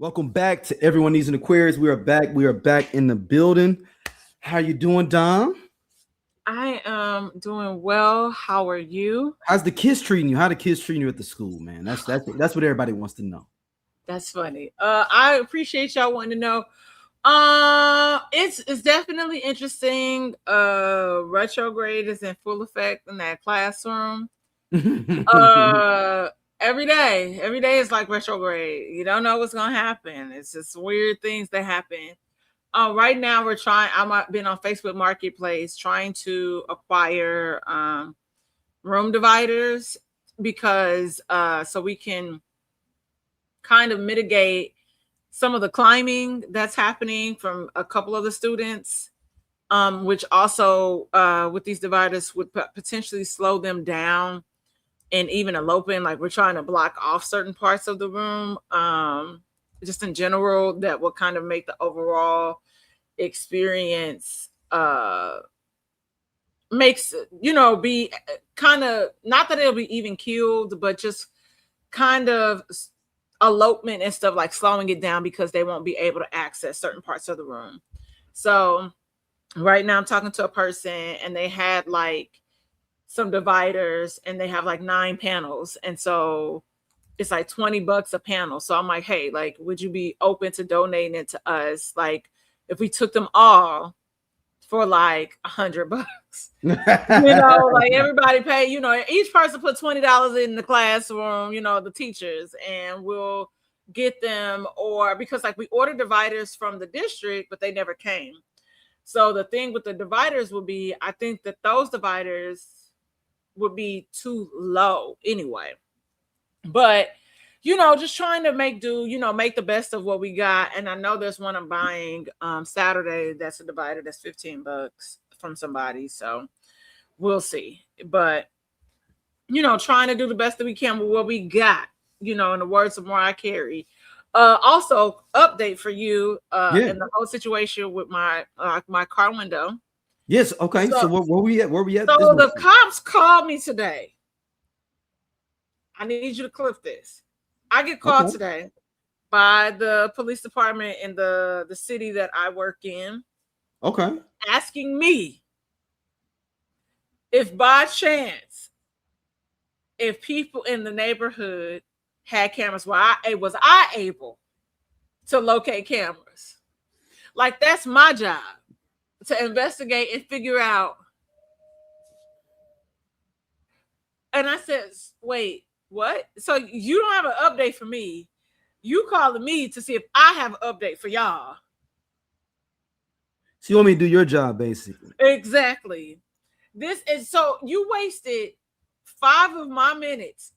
Welcome back to Everyone Needs an Aquarius. We are back. We are back in the building. How you doing, Dom? I am doing well. How are you? How's the kids treating you? How the kids treating you at the school, man? That's what everybody wants to know. That's funny. I appreciate y'all wanting to know. It's definitely interesting. Retrograde is in full effect in that classroom. Every day is like retrograde. You don't know what's gonna happen. It's just weird things that happen. Right now we're trying. I've been on Facebook Marketplace trying to acquire room dividers because so we can kind of mitigate some of the climbing that's happening from a couple of the students, which also with these dividers would potentially slow them down and even eloping. Like we're trying to block off certain parts of the room, just in general, that will kind of make the overall experience makes be kind of, not that it'll be even killed, but just kind of elopement and stuff, like slowing it down because they won't be able to access certain parts of the room. So right now I'm talking to a person and they had like some dividers and they have like 9 panels, and so it's like $20 a panel. So I'm like, hey, like, would you be open to donating it to us? Like, if we took them all for like $100, like everybody pay, each person put $20 in the classroom, the teachers, and we'll get them. Or because like we ordered dividers from the district, but they never came. So the thing with the dividers would be, I think that those dividers would be too low anyway. But just trying to make do, make the best of what we got. And I know there's one I'm buying Saturday that's a divider that's $15 from somebody. So we'll see. But trying to do the best that we can with what we got, in the words of Mariah Carey. Also, update for you in the whole situation with my car window. Yes. Okay. So where we at? Where we at? So the cops called me today. I need you to clip this. I get called today by the police department in the city that I work in. Okay. Asking me if by chance, if people in the neighborhood had cameras, was I able to locate cameras? Like, that's my job, to investigate and figure out. And I said, wait, what? So you don't have an update for me. You calling me to see if I have an update for y'all. So you want me to do your job, basically. Exactly. This is, so you wasted 5 of my minutes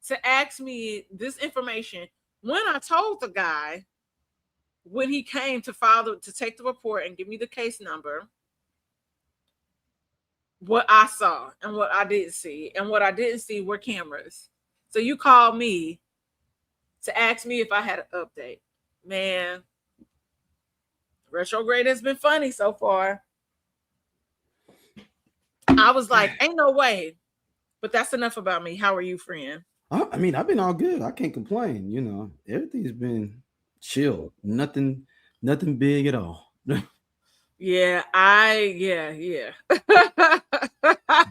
to ask me this information when I told the guy, when he came to to take the report and give me the case number, what I saw and what I didn't see. And what I didn't see were cameras. So you called me to ask me if I had an update. Man, retrograde has been funny so far. I was like, ain't no way. But that's enough about me. How are you, friend? I mean, I've been all good. I can't complain. Everything's been chill. Nothing big at all. Yeah.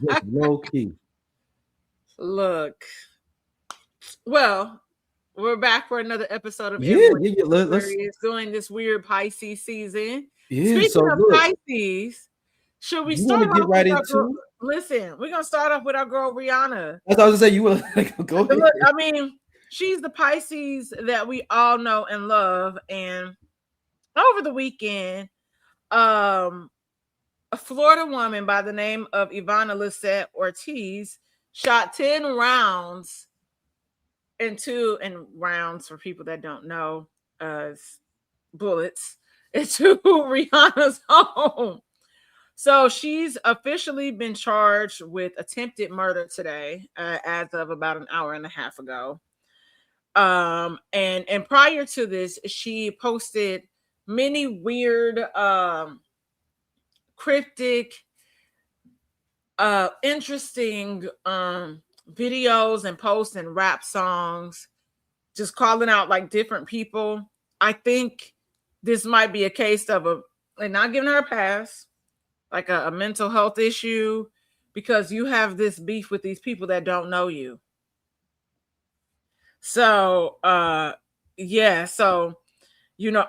Just low key. Look. Well, we're back for another episode of Let's doing this weird Pisces season. Yeah, Speaking of Pisces, should we start off right into? Listen, we're gonna start off with our girl Rihanna. That's what I was gonna say. You will go ahead. Look, I mean, she's the Pisces that we all know and love. And over the weekend, a Florida woman by the name of Ivana Lissette Ortiz shot 10 rounds rounds, for people that don't know, bullets into Rihanna's home. So she's officially been charged with attempted murder today, as of about an hour and a half ago. And prior to this, she posted many weird, cryptic, interesting videos and posts and rap songs, just calling out like different people I think this might be a case of and not giving her a pass, like a mental health issue, because you have this beef with these people that don't know you. So, yeah. So,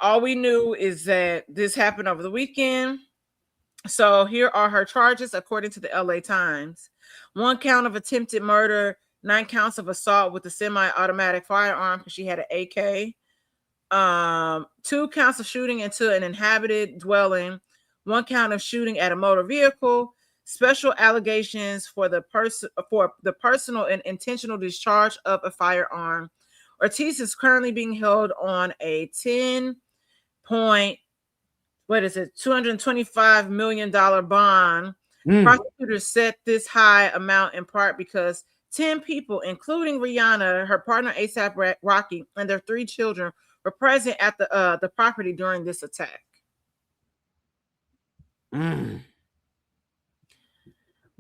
all we knew is that this happened over the weekend. So here are her charges according to the LA Times. 1 count of attempted murder, 9 counts of assault with a semi-automatic firearm because she had an AK. 2 counts of shooting into an inhabited dwelling, 1 count of shooting at a motor vehicle, special allegations for the personal and intentional discharge of a firearm. Ortiz is currently being held on a $225 million bond. Prosecutors set this high amount in part because 10 people, including Rihanna, her partner ASAP Rocky, and their 3 children, were present at the property during this attack.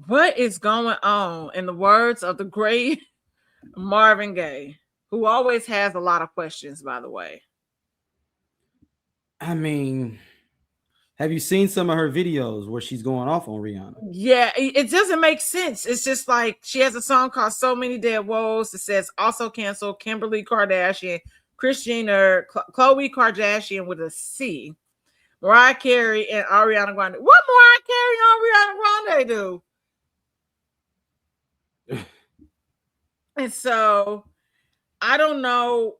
What is going on? In the words of the great Marvin Gaye, who always has a lot of questions, by the way. I mean, have you seen some of her videos where she's going off on Rihanna? Yeah, it doesn't make sense. It's just like she has a song called So Many Dead Woes that says also cancel Kimberly Kardashian, Kris Jenner, Khloe Kardashian with a C, Mariah Carey, and Ariana Grande. What Mariah Carey and Ariana Grande do? And so I don't know.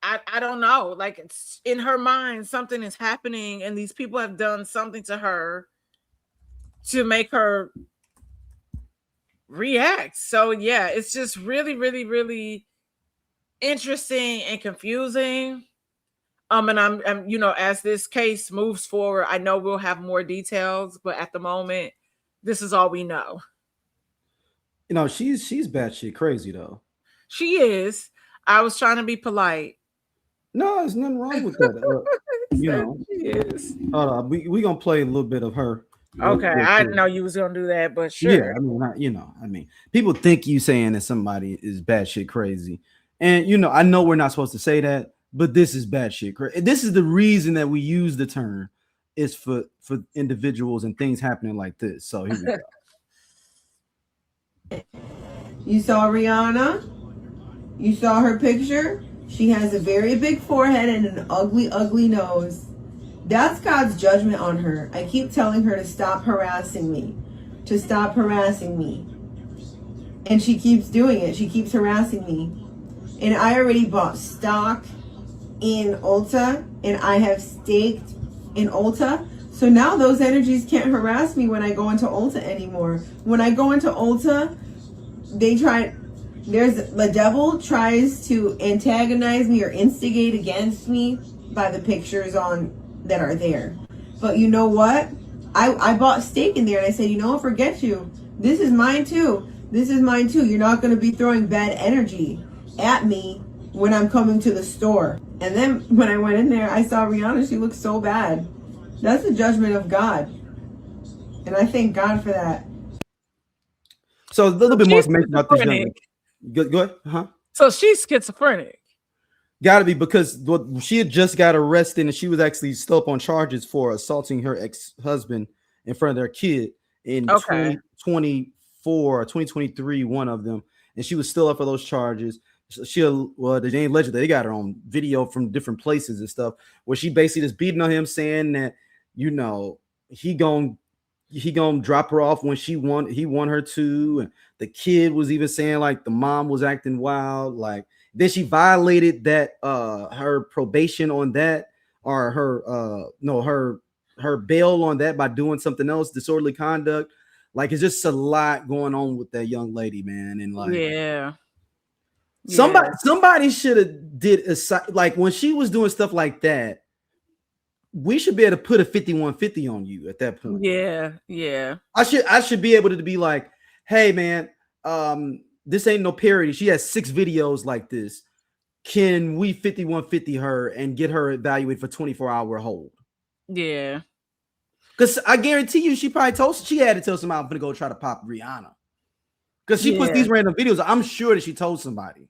I don't know. Like, it's in her mind, something is happening, and these people have done something to her to make her react. So yeah, it's just really, really, really interesting and confusing. And I'm as this case moves forward, I know we'll have more details, but at the moment, this is all we know. She's batshit crazy though. She is. I was trying to be polite. No, there's nothing wrong with that. She is. Hold on, we gonna play a little bit of her. Okay, I didn't know you was gonna do that, but sure. Yeah, I mean, people think you saying that somebody is batshit crazy, and I know we're not supposed to say that, but this is batshit crazy. This is the reason that we use the term, is for individuals and things happening like this. So here we go. You saw Rihanna? You saw her picture? She has a very big forehead and an ugly, ugly nose. That's God's judgment on her. I keep telling her to stop harassing me. To stop harassing me. And she keeps doing it. She keeps harassing me. And I already bought stock in Ulta. And I have staked in Ulta. So now those energies can't harass me when I go into Ulta anymore. When I go into Ulta, the devil tries to antagonize me or instigate against me by the pictures that are there. But you know what? I bought steak in there and I said, forget you. This is mine too. This is mine too. You're not going to be throwing bad energy at me when I'm coming to the store. And then when I went in there, I saw Rihanna. She looked so bad. That's the judgment of God. And I thank God for that. So a little bit more information about this young lady. Go ahead. Huh? So she's schizophrenic. Got to be, because she had just got arrested and she was actually still up on charges for assaulting her ex-husband in front of their kid in 2024 or 2023, one of them. And she was still up for those charges. They ain't alleged that they got her on video from different places and stuff where she basically just beating on him, saying that, he gonna drop her off when he want her to. And the kid was even saying like the mom was acting wild. Like, then she violated that her probation on that, or her bail on that by doing something else, disorderly conduct. Like, it's just a lot going on with that young lady, man. And like, somebody should have did like when she was doing stuff like that. We should be able to put a 5150 on you at that point. Yeah. I should be able to be like, hey man, this ain't no parody. She has 6 videos like this. Can we 5150 her and get her evaluated for 24-hour hold? Yeah. Because I guarantee you, she had to tell somebody, I'm gonna go try to pop Rihanna. Because she puts these random videos. I'm sure that she told somebody.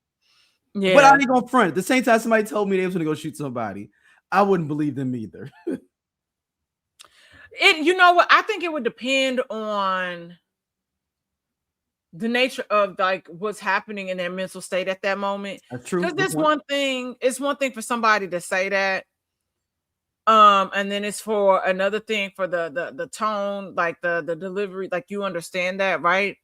Yeah. But I ain't gonna front. At the same time, somebody told me they was gonna go shoot somebody, I wouldn't believe them either. You know what? I think it would depend on the nature of like what's happening in their mental state at that moment. Because it's one thing for somebody to say that. And then it's for another thing for the tone, like the delivery, like you understand that, right?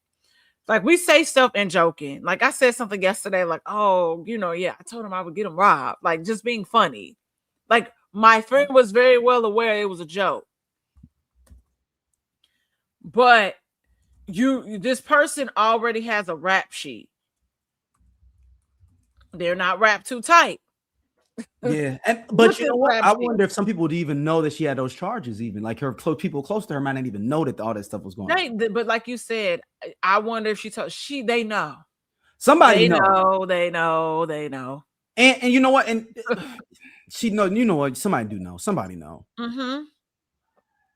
Like we say stuff and joking. Like I said something yesterday, like, oh, I told him I would get him robbed. Like just being funny. Like my friend was very well aware it was a joke. But this person already has a rap sheet. They're not wrapped too tight. Yeah, but you know what? I wonder if some people would even know that she had those charges. Even like people close to her might not even know that all that stuff was going on. But like you said, I wonder if they know. Somebody they know. And you know what? And she know. You know what? Somebody do know. Somebody know. Mm-hmm.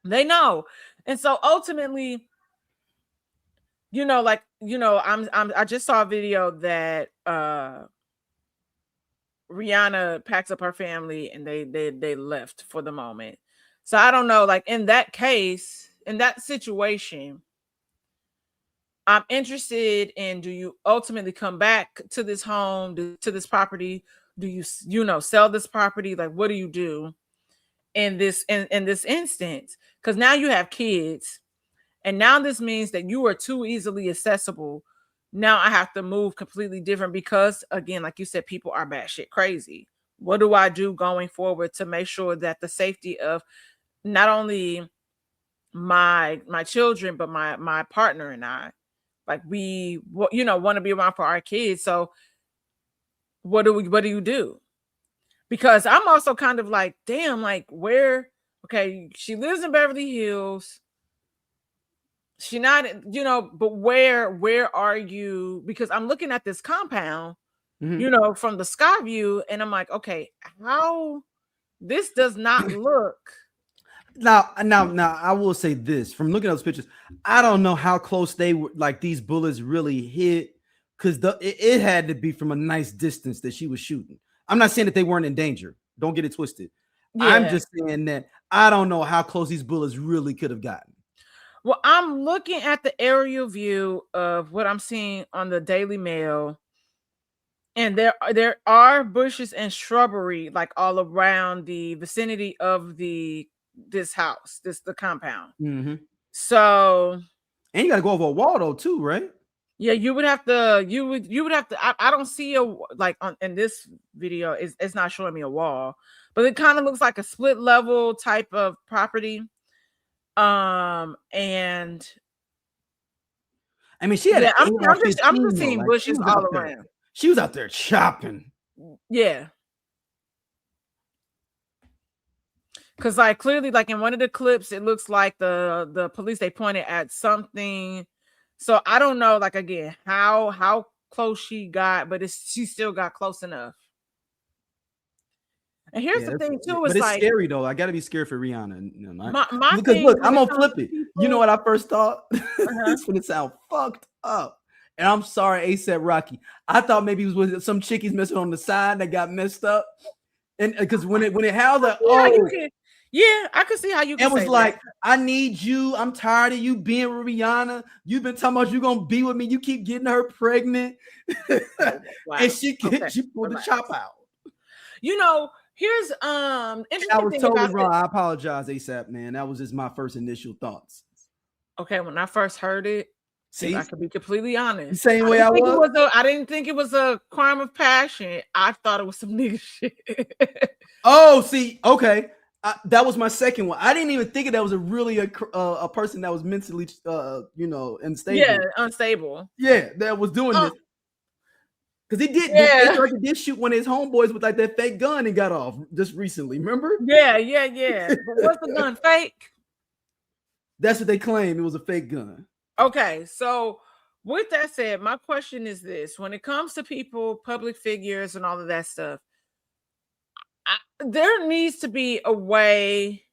They know, and so ultimately, I just saw a video that Rihanna packs up her family and they left for the moment. So I don't know, like in that case, in that situation, I'm interested in, do you ultimately come back to this home, to this property? Do you sell this property? Like, what do you do in this instance? Because now you have kids, and now this means that you are too easily accessible. Now I have to move completely different because, again, like you said, people are batshit crazy. What do I do going forward to make sure that the safety of not only my children, but my partner and I, like we want to be around for our kids. So what do you do? Because I'm also kind of like, damn, like okay, she lives in Beverly Hills. She not, but where are you? Because I'm looking at this compound, from the sky view, and I'm like, okay, how this does not look. Now, I will say this: from looking at those pictures, I don't know how close they were. Like these bullets really hit, because it had to be from a nice distance that she was shooting. I'm not saying that they weren't in danger. Don't get it twisted. Yeah. I'm just saying that I don't know how close these bullets really could have gotten. Well, I'm looking at the aerial view of what I'm seeing on the Daily Mail, and there are bushes and shrubbery like all around the vicinity of this house, the compound. Mm-hmm. So, and you got to go over a wall though, too, right? Yeah, you would have to. You would have to. I don't see in this video. It's not showing me a wall, but it kind of looks like a split level type of property. And I mean, she had. Yeah, I'm just seeing bushes all around. She was out there chopping. Yeah. Because like clearly, like in one of the clips, it looks like the police, they pointed at something. So I don't know, like again, how close she got, but she still got close enough. And here's the thing too, it's like scary though. I gotta be scared for Rihanna. Because look, I'm gonna flip it. You know what I first thought? It's gonna sound fucked up. And I'm sorry, ASAP Rocky. I thought maybe it was with some chickies messing on the side that got messed up. And because when it howled, yeah, I could see how you can. It was like, I need you. I'm tired of you being with Rihanna. You've been talking about you gonna be with me. You keep getting her pregnant. Wow. And she pulled the chop out. Here's interesting. I was totally wrong. I apologize, ASAP, man. That was just my first initial thoughts. Okay, when I first heard it, see, I could be completely honest. The same way I was. I didn't think it was a crime of passion. I thought it was some nigga shit. Oh, see, okay. That was my second one. I didn't even think that was a person that was mentally, unstable. Yeah, unstable. Yeah, that was doing this. Because he did. Yeah. They did shoot one of his homeboys with like that fake gun and got off just recently. Remember? Yeah. But what's the gun? Fake? That's what they claim. It was a fake gun. Okay, so with that said, my question is this: when it comes to people, public figures, and all of that stuff, there needs to be a way,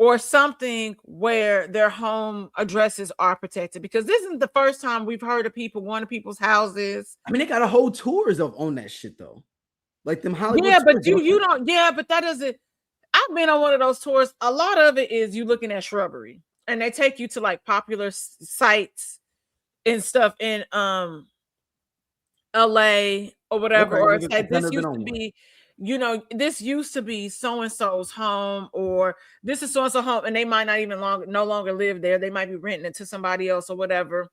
or something where their home addresses are protected, because this isn't the first time we've heard of people going to people's houses. I mean, they got a whole tours on that shit though, like them Hollywood. Yeah, but you don't. Yeah, but that doesn't. I've been on one of those tours. A lot of it is you looking at shrubbery, and they take you to like popular sites and stuff in LA or whatever, or it's like this used to be. This used to be so-and-so's home, or this is so-and-so home, and they might not even no longer live there. They might be renting it to somebody else or whatever,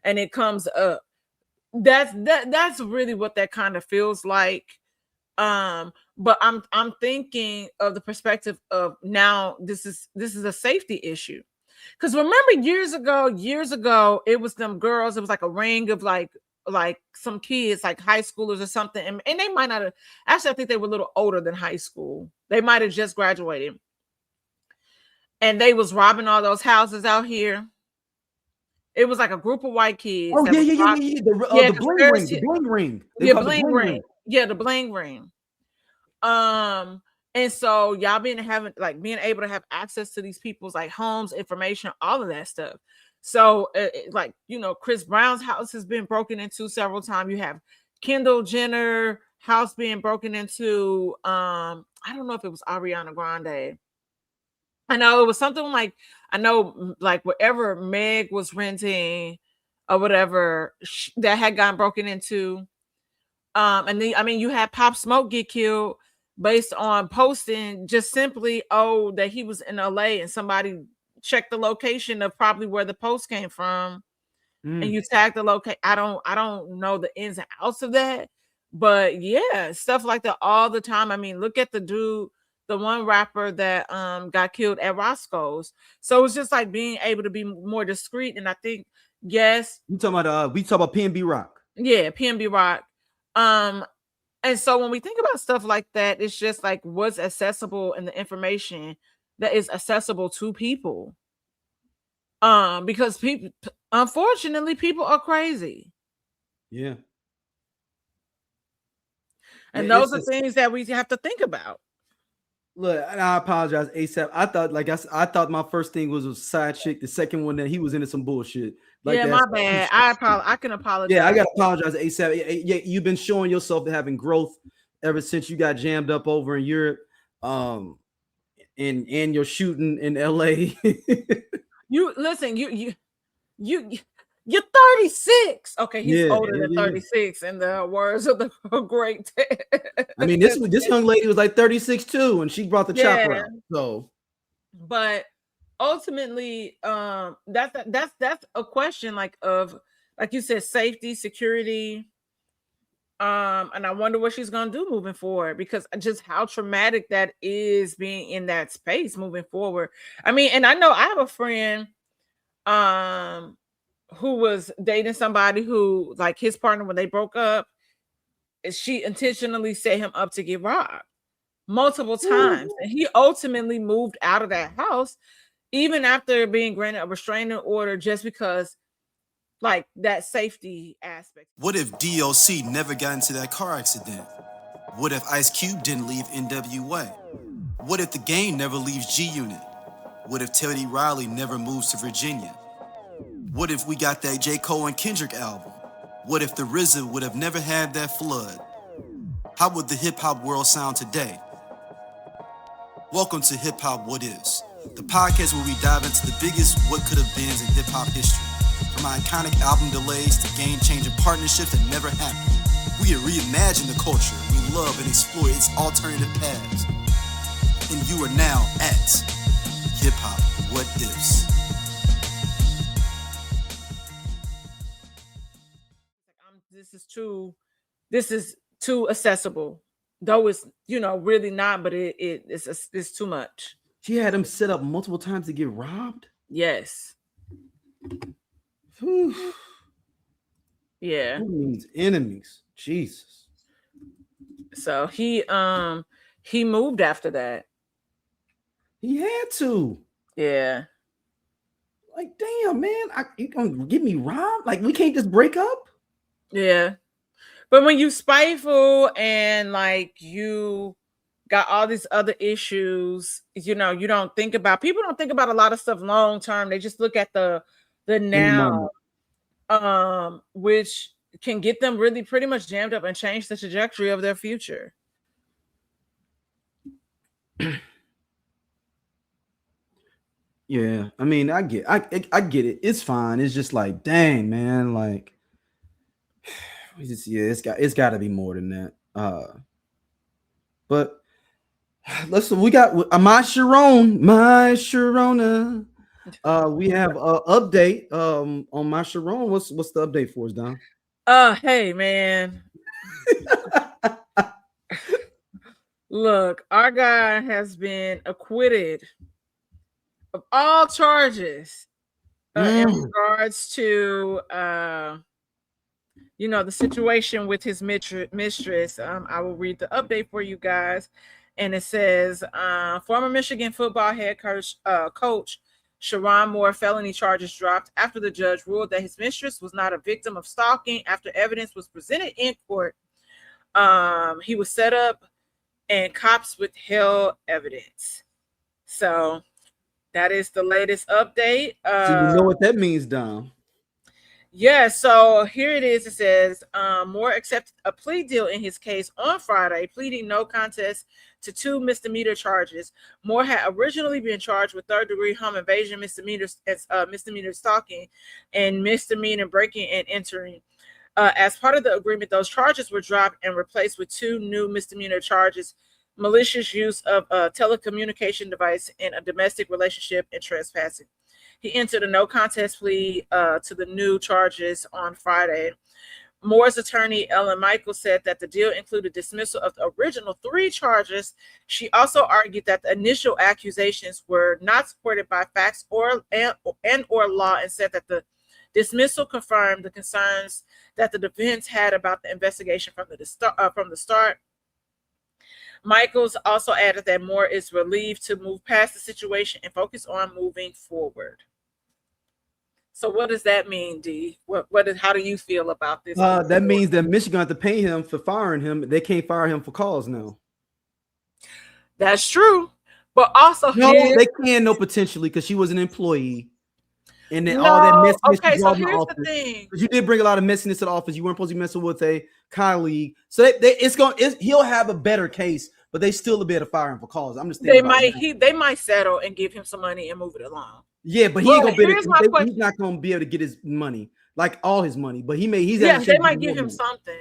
and it comes up. That's really what that kind of feels like. But I'm thinking of the perspective of now this is a safety issue. Because remember years ago, it was them girls, it was like a ring of like some kids, like high schoolers or something, and they might not have, actually I think they were a little older than high school. They might have just graduated, and they was robbing all those houses out here. It was like a group of white kids. Oh yeah. The bling ring. Yeah, the bling ring. And so y'all being able to have access to these people's like homes, information, all of that stuff. So Chris Brown's house has been broken into several times. You have Kendall Jenner house being broken into. I don't know if it was Ariana Grande. I know it was something like, wherever Meg was renting or whatever that had gotten broken into. And then, you had Pop Smoke get killed based on posting just simply, that he was in LA and somebody checked the location of probably where the post came from. And you tagged the location. I don't know the ins and outs of that, but yeah, stuff like that all the time. Look at the dude, the one rapper that got killed at Roscoe's. So it's just like being able to be more discreet. And I think, yes, we talk about PNB Rock. Yeah, PNB Rock. And so when we think about stuff like that, it's just like what's accessible and the information that is accessible to people. Because people, unfortunately, people are crazy. Yeah. And those are things that we have to think about. Look, and I apologize, ASAP. I thought my first thing was a side chick. The second one that he was into some bullshit. My bad. I can apologize. Yeah, I gotta apologize, ASAP. Yeah, you've been showing yourself having growth ever since you got jammed up over in Europe, and you're shooting in LA. You're 36. Okay, he's older than 36 in the words of the great. This young lady was like 36 too, and she brought the chopper out. So, but ultimately, that's a question of you said, safety, security. And I wonder what she's gonna do moving forward, because just how traumatic that is being in that space moving forward. And I know I have a friend who was dating somebody who, like, his partner, when they broke up, she intentionally set him up to get robbed multiple times. And he ultimately moved out of that house, even after being granted a restraining order, just because, like, that safety aspect. What if DOC never got into that car accident? What if Ice Cube didn't leave NWA? What if the Game never leaves G-Unit? What if Teddy Riley never moves to Virginia? What if we got that J. Cole and Kendrick album? What if the RZA would have never had that flood? How would the hip-hop world sound today? Welcome to Hip Hop What Is, the podcast where we dive into the biggest what could have beens in hip-hop history. From iconic album delays to game-changing partnerships that never happened. We reimagine the culture we love and explore its alternative paths. And you are now at Hip Hop What Is. This is too accessible, though it's really not, but it's too much. She had him set up multiple times to get robbed. Yes. Yeah. Who needs enemies? Jesus. So he moved after that. He had to. Yeah. Like, damn, man, you gonna get me robbed? Like, we can't just break up? Yeah. But when you spiteful and like you got all these other issues. You know, people don't think about a lot of stuff long term. They just look at the now, which can get them really pretty much jammed up and change the trajectory of their future. Yeah, I mean, I get it. It's fine. It's just like, dang, man, like, it's got to be more than that. But we got my Sherrone. We have an update on my Sherrone. What's the update for us, Don? Hey, man. Look, our guy has been acquitted of all charges in regards to the situation with his mistress. I will read the update for you guys, and it says former Michigan football head coach Sherrone Moore felony charges dropped after the judge ruled that his mistress was not a victim of stalking after evidence was presented in court. He was set up and cops withheld evidence. So that is the latest update. Do you know what that means, Dom? Yeah, so here it is. It says Moore accepted a plea deal in his case on Friday, pleading no contest to 2 misdemeanor charges. Moore had originally been charged with third-degree home invasion, misdemeanor stalking, and misdemeanor breaking and entering. As part of the agreement, those charges were dropped and replaced with 2 new misdemeanor charges: malicious use of a telecommunication device in a domestic relationship and trespassing. He entered a no contest plea to the new charges on Friday. Moore's attorney, Ellen Michaels, said that the deal included dismissal of the original 3 charges. She also argued that the initial accusations were not supported by facts or law, and said that the dismissal confirmed the concerns that the defense had about the investigation from the start. Michaels also added that Moore is relieved to move past the situation and focus on moving forward. So what does that mean, D? How do you feel about this? That means that Michigan have to pay him for firing him. They can't fire him for cause now. That's true. But also they can potentially, because she was an employee. And then all that messiness. Okay, so here's the thing. Because you did bring a lot of messiness to the office. You weren't supposed to be messing with a colleague. So he'll have a better case, but they still will be able to fire him for cause. I'm just thinking they might settle and give him some money and move it along. Yeah, but he's not gonna be able to get his money, like all his money. But they might give him something.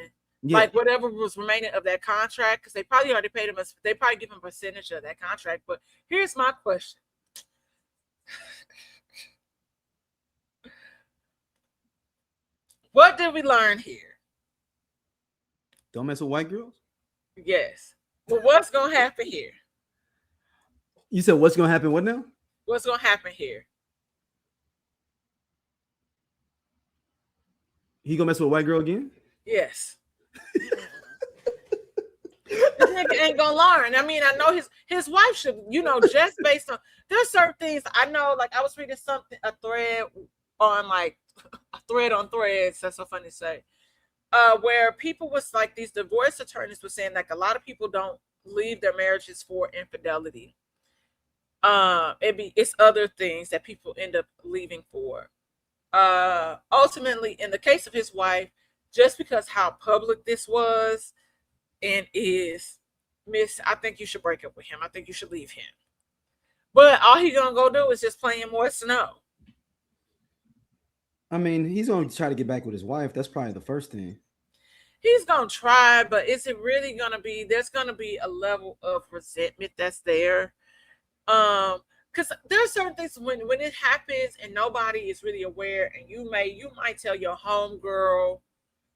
Yeah. Like whatever was remaining of that contract, because they probably already paid him. They probably give him a percentage of that contract. But here's my question. What did we learn here? Don't mess with white girls? Yes. Well, what's going to happen here? You said what's going to happen? What now? What's going to happen here? He going to mess with a white girl again? Yes. This nigga ain't going to learn. I mean, I know his wife should, just based on, there's certain things I know, like I was reading a thread on Threads, that's so funny to say, where people was like, these divorce attorneys were saying like a lot of people don't leave their marriages for infidelity. It's other things that people end up leaving for. Ultimately, in the case of his wife, just because how public this was and is, Miss, I think you should break up with him. I think you should leave him. But all he's gonna go do is just playing more snow. I mean, he's going to try to get back with his wife. That's probably the first thing. He's going to try, but is it really going to be, there's going to be a level of resentment that's there. Because there are certain things when it happens and nobody is really aware, and you might tell your homegirl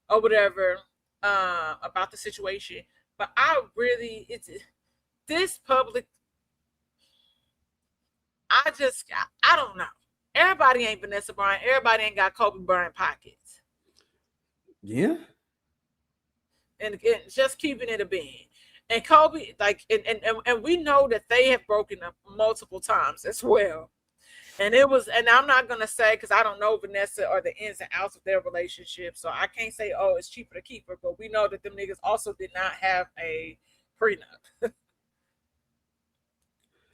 or whatever about the situation. But it's this public, I don't know. Everybody ain't Vanessa Bryant. Everybody ain't got Kobe Bryant pockets. Yeah. And just keeping it a bean. And Kobe, and we know that they have broken up multiple times as well. And I'm not gonna say, because I don't know Vanessa or the ins and outs of their relationship, so I can't say, oh, it's cheaper to keep her. But we know that them niggas also did not have a prenup.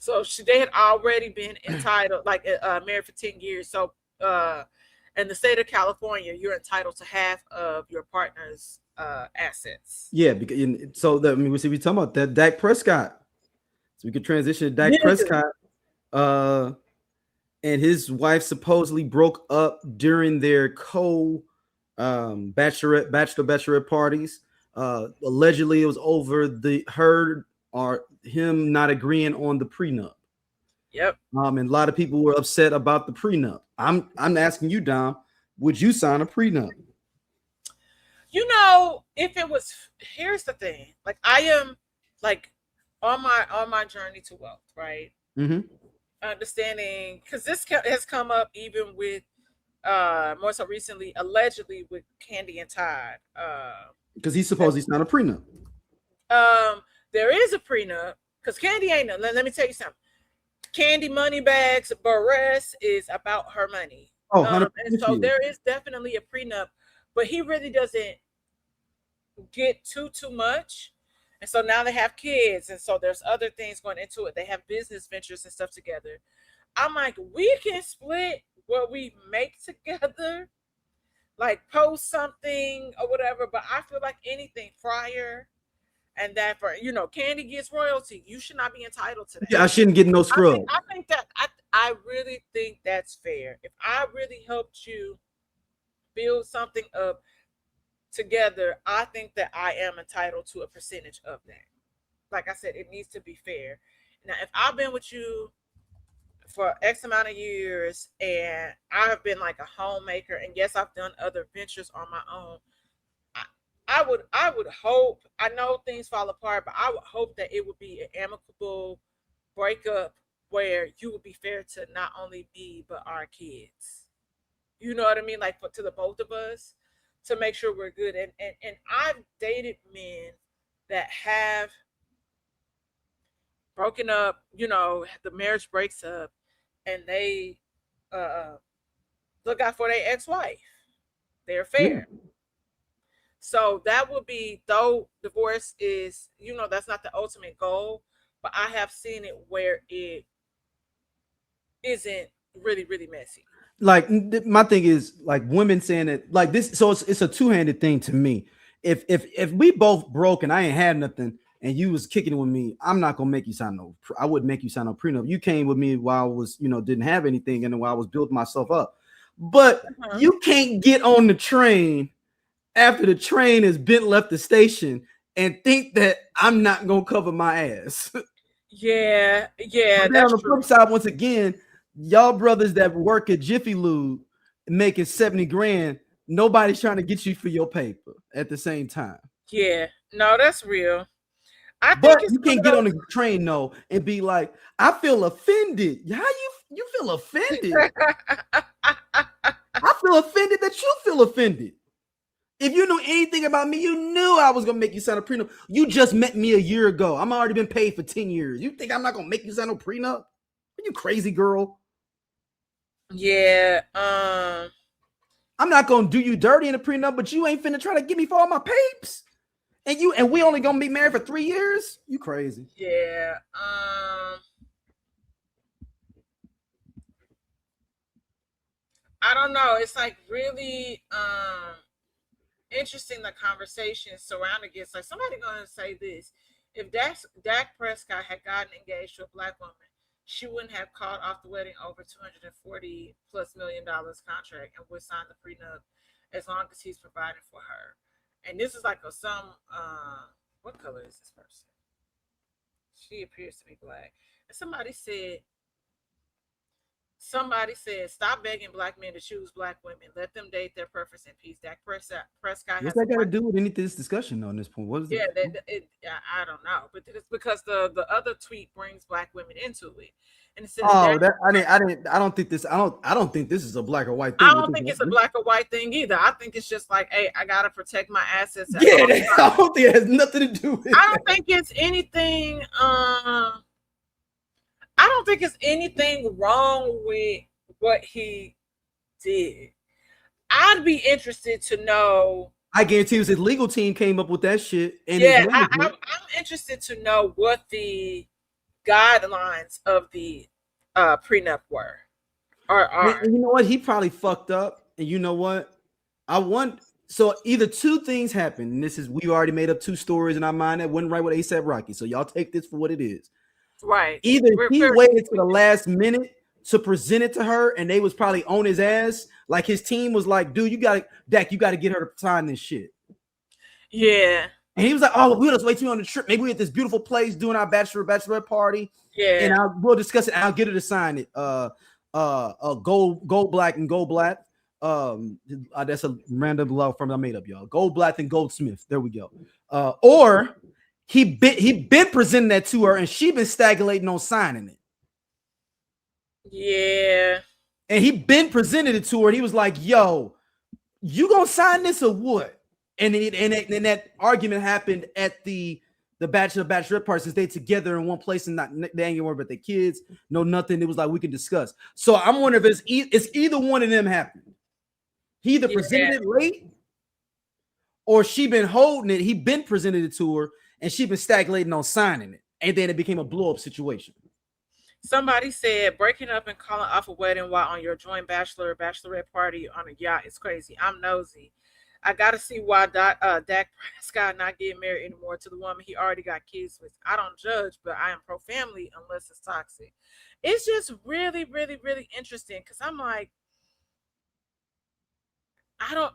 So they had already been entitled, like married for 10 years. So in the state of California, you're entitled to half of your partner's assets. Yeah, because we're talking about that Dak Prescott. So we could transition to Dak Prescott. And his wife supposedly broke up during their bachelorette parties. Allegedly, it was over him not agreeing on the prenup. Yep. And a lot of people were upset about the prenup. I'm asking you, Dom, would you sign a prenup? You know, if it was, here's the thing. Like, I am like on my journey to wealth, right? Mm-hmm. Understanding, because this has come up even with more so recently, allegedly with Candy and Todd. Because he's supposedly signed a prenup. There is a prenup, because Candy ain't. Let me tell you something. Candy Moneybags Barres is about her money. Oh, and so there is definitely a prenup, but he really doesn't get too much. And so now they have kids, and so there's other things going into it. They have business ventures and stuff together. I'm like, we can split what we make together, like post something or whatever. But I feel like anything prior and that, for Candy gets royalty, you should not be entitled to that. Yeah, I shouldn't get no scrub. I think that I really think that's fair. If I really helped you build something up together, I think that I am entitled to a percentage of that. Like I said, it needs to be fair. Now, if I've been with you for X amount of years and I've been like a homemaker, and yes, I've done other ventures on my own, I would hope, I know things fall apart, but I would hope that it would be an amicable breakup where you would be fair to not only me, but our kids. You know what I mean? Like, to the both of us, to make sure we're good. And I've dated men that have broken up, the marriage breaks up, and they look out for their ex-wife. They're fair. Yeah. So that would be, though divorce is, that's not the ultimate goal, but I have seen it where it isn't really, really messy. Like, my thing is, like, women saying it like this. So it's a two-handed thing to me. If we both broke and I ain't had nothing and you was kicking it with me, I'm not gonna make you sign I wouldn't make you sign no prenup. You came with me while I was, didn't have anything, and while I was building myself up. But you can't get on the train after the train has been left the station and think that I'm not gonna cover my ass. Yeah. But on the flip side, once again, y'all brothers that work at Jiffy Lube making 70 grand, nobody's trying to get you for your paper at the same time. Yeah, no, that's real. But you can't get on the train though and be like, I feel offended. How you feel offended? I feel offended that you feel offended. If you knew anything about me, you knew I was gonna make you sign a prenup. You just met me a year ago. I'm already been paid for 10 years. You think I'm not gonna make you sign a prenup? Are you crazy, girl? Yeah. I'm not gonna do you dirty in a prenup, but you ain't finna try to get me for all my papes. And we only gonna be married for 3 years? You crazy. Yeah. I don't know. It's like really interesting, the conversation surrounding it. Like, somebody gonna say this: if Dak Prescott had gotten engaged to a black woman, she wouldn't have called off the wedding over $240+ million contract and would sign the prenup as long as he's providing for her. And this is like what color is this person? She appears to be black. And somebody said, stop begging black men to choose black women. Let them date their preference in peace. Dak Prescott. What's that got to do with any of this discussion though, on this point? What is it? I don't know, but it's because the other tweet brings black women into it, and it says, I don't think this is a black or white thing. I don't think it's a black or white thing either. I think it's just like, hey, I gotta protect my assets. Yeah, I don't think it has nothing to do with it. I don't think it's anything. I don't think it's anything wrong with what he did. I'd be interested to know. I guarantee his legal team came up with that shit. And yeah, I'm interested to know what the guidelines of the prenup were or are. And you know what? He probably fucked up. And you know what? So either two things happened. And this is, we already made up two stories in our mind that went right with ASAP Rocky. So y'all take this for what it is. Right. Either he waited to the last minute to present it to her, and they was probably on his ass. Like his team was like, dude, you gotta get her to sign this shit. Yeah. And he was like, oh, we'll just wait till you on the trip. Maybe we at this beautiful place doing our bachelorette party. Yeah. And we'll discuss it. I'll get her to sign it. Gold black and gold black. That's a random law firm I made up, y'all. Gold black and Goldsmith. There we go. Or he been presenting that to her, and she been stagnating on signing it. Yeah. And he been presented it to her, and he was like, yo, you gonna sign this or what? And that argument happened at the bachelorette party, since they together in one place and they ain't worried about their kids, no nothing. It was like, we can discuss. So I'm wondering if it's either one of them happened. He either presented it late, or she been holding it. He been presented it to her, and she been stagnating on signing it, and then it became a blow up situation. Somebody said breaking up and calling off a wedding while on your joint bachelorette party on a yacht is crazy. I'm nosy. I gotta see why Dak Prescott not getting married anymore to the woman he already got kids with. I don't judge, but I am pro family unless it's toxic. It's just really, really, really interesting, because I'm like, I'm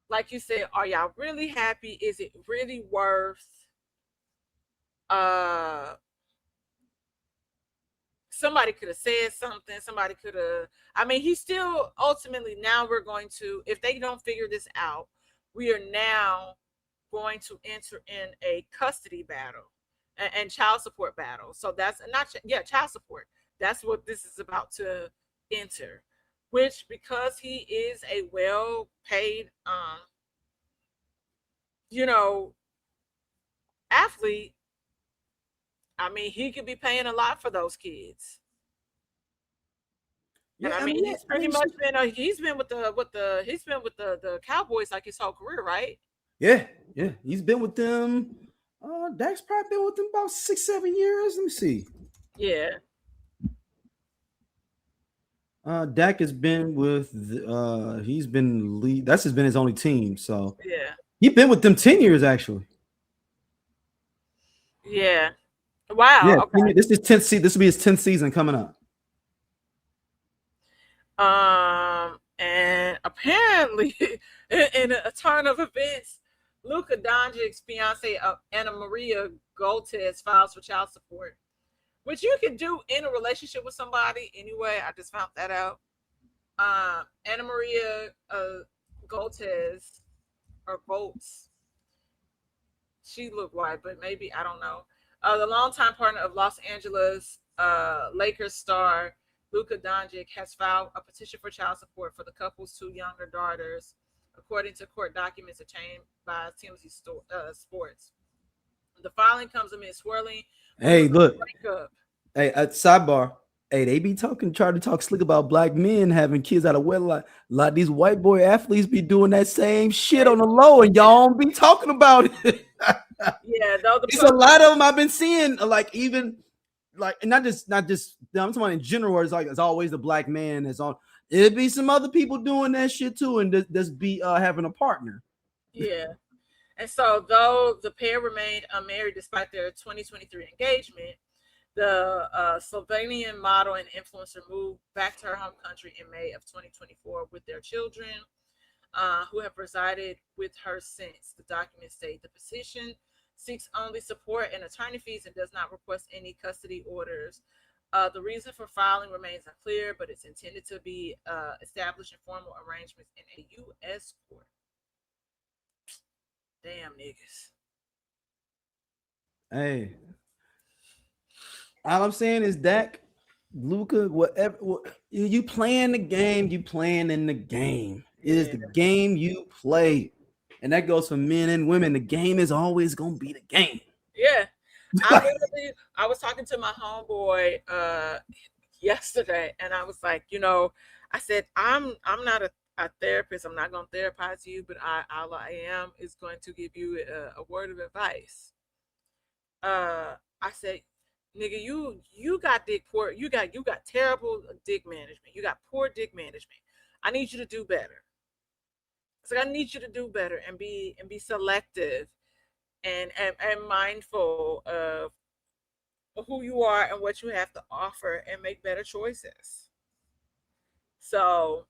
like you said, are y'all really happy? Is it really worth somebody could have said something, somebody could have, I mean, he's still ultimately, now we're going to, if they don't figure this out, we are now going to enter in a custody battle and child support battle. So that's not, child support. That's what this is about to enter, which, because he is a well-paid, athlete, I mean, he could be paying a lot for those kids. And I mean, he's pretty much been he's been with the Cowboys like his whole career, right? Yeah, he's been with them. Dak's probably been with them about 6-7 years. Let me see. Yeah. Dak has been with he's been lead. That's been his only team. So yeah, he's been with them 10 years actually. Yeah. Wow. Yeah, okay. This is 10th season. This will be his 10th season coming up. And apparently, in a turn of events, Luka Doncic's fiance Anna Maria Goltez files for child support, which you can do in a relationship with somebody anyway. I just found that out. Anna Maria Goltez or Goltz. She looked white, but maybe, I don't know. The longtime partner of Los Angeles Lakers star Luka Doncic has filed a petition for child support for the couple's two younger daughters, according to court documents obtained by TMZ Sports. The filing comes amid swirling. Hey, look. Hey, at sidebar. Hey, they be trying to talk slick about black men having kids out of wedlock. A lot of these white boy athletes be doing that same shit on the low, and y'all don't be talking about it. Yeah, though it's a lot of them I've been seeing, like, even like, and not just I'm talking about in general, where it's like it's always the black man that's on. It'd be some other people doing that shit too, and just be having a partner. Yeah. And so, though the pair remained unmarried despite their 2023 engagement, the Slovenian model and influencer moved back to her home country in May of 2024 with their children, who have resided with her since. The documents state the petition seeks only support and attorney fees and does not request any custody orders. The reason for filing remains unclear, but it's intended to be establishing formal arrangements in a U.S. court. Damn niggas. Hey. All I'm saying is Dak, Luka, whatever, you playing the game, you playing in the game. It is the game you play. And that goes for men and women. The game is always going to be the game. Yeah. I was talking to my homeboy yesterday, and I was like, I said, I'm not a therapist. I'm not going to therapize you, but all I am is going to give you a word of advice. I said, nigga, you got terrible dick management. You got poor dick management. I need you to do better. So I need you to do better and be selective and mindful of who you are and what you have to offer and make better choices. So,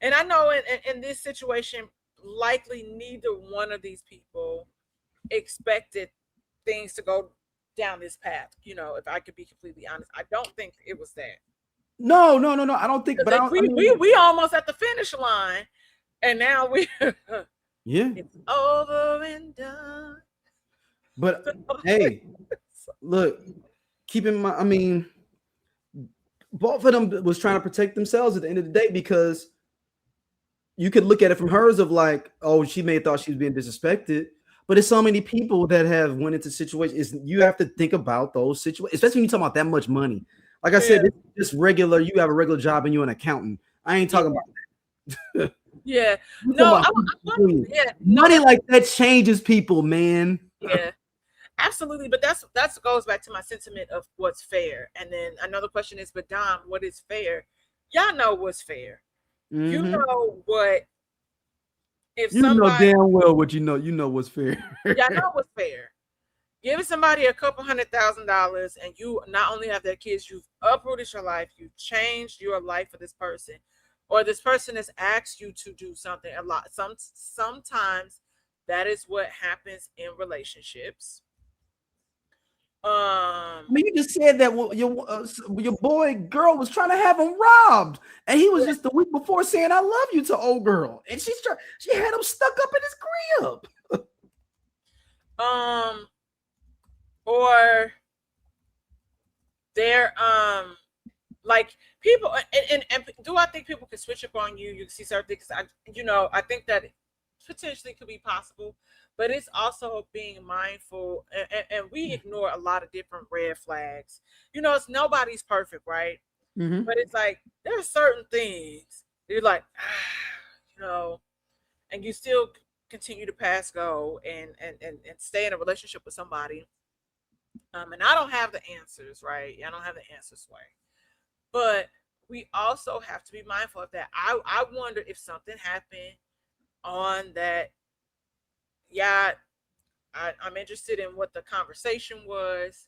and I know in this situation, likely neither one of these people expected things to go down this path. You know, if I could be completely honest, I don't think it was that. No. I don't think. But we almost at the finish line, and now we yeah, it's over and done. But hey, look, keep in mind. I mean, both of them was trying to protect themselves at the end of the day, because you could look at it from hers of like, oh, she may have thought she was being disrespected. But it's so many people that have went into situations. You have to think about those situations, especially when you talk about that much money. Like I said, it's just regular. You have a regular job and you're an accountant. I ain't talking about that. Yeah. No, money like that changes people, man. Yeah, absolutely. But that goes back to my sentiment of what's fair. And then another question is, but Dom, what is fair? Y'all know what's fair. Mm-hmm. You know what. If you know damn well what you know what's fair. Yeah, I know what's fair. Giving somebody a couple $100,000 and you not only have their kids, you've uprooted your life, you've changed your life for this person, or this person has asked you to do something a lot. Sometimes that is what happens in relationships. I mean, you just said that your girl was trying to have him robbed, and he was just the week before saying "I love you" to old girl, and she had him stuck up in his crib. Or they're like people, and do I think people can switch up on you? You can see certain things. I think that potentially could be possible. But it's also being mindful, and we ignore a lot of different red flags. It's nobody's perfect, right? Mm-hmm. But it's like there are certain things you're like, and you still continue to pass go and stay in a relationship with somebody. And I don't have the answers, right? I don't have the answers, right? But we also have to be mindful of that. I wonder if something happened on that. Yeah, I'm interested in what the conversation was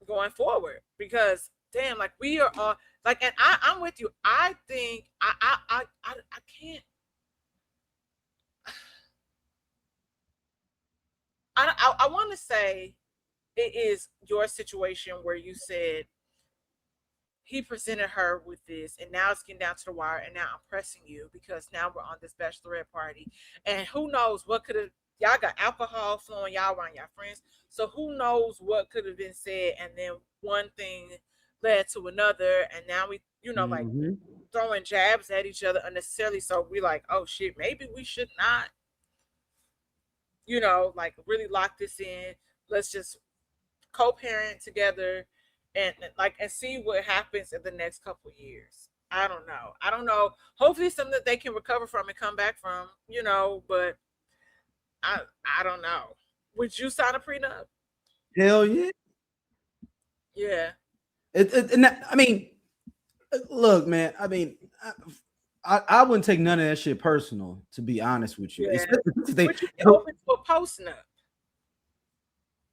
going forward, because damn, like we are all like, and I'm with you. I think I can't. I want to say it is your situation where you said he presented her with this, and now it's getting down to the wire, and now I'm pressing you because now we're on this bachelorette party, and who knows what could have, y'all got alcohol flowing y'all around y'all friends, so who knows what could have been said, and then one thing led to another, and now we, like throwing jabs at each other unnecessarily, so we like, oh shit, maybe we should not, like really lock this in. Let's just co-parent together and see what happens in the next couple of years. I don't know. Hopefully something that they can recover from and come back from, but I don't know. Would you sign a prenup? Hell yeah. Yeah. I mean, look, man, I mean, I wouldn't take none of that shit personal, to be honest with you. Yeah. But you can open to a post-nup.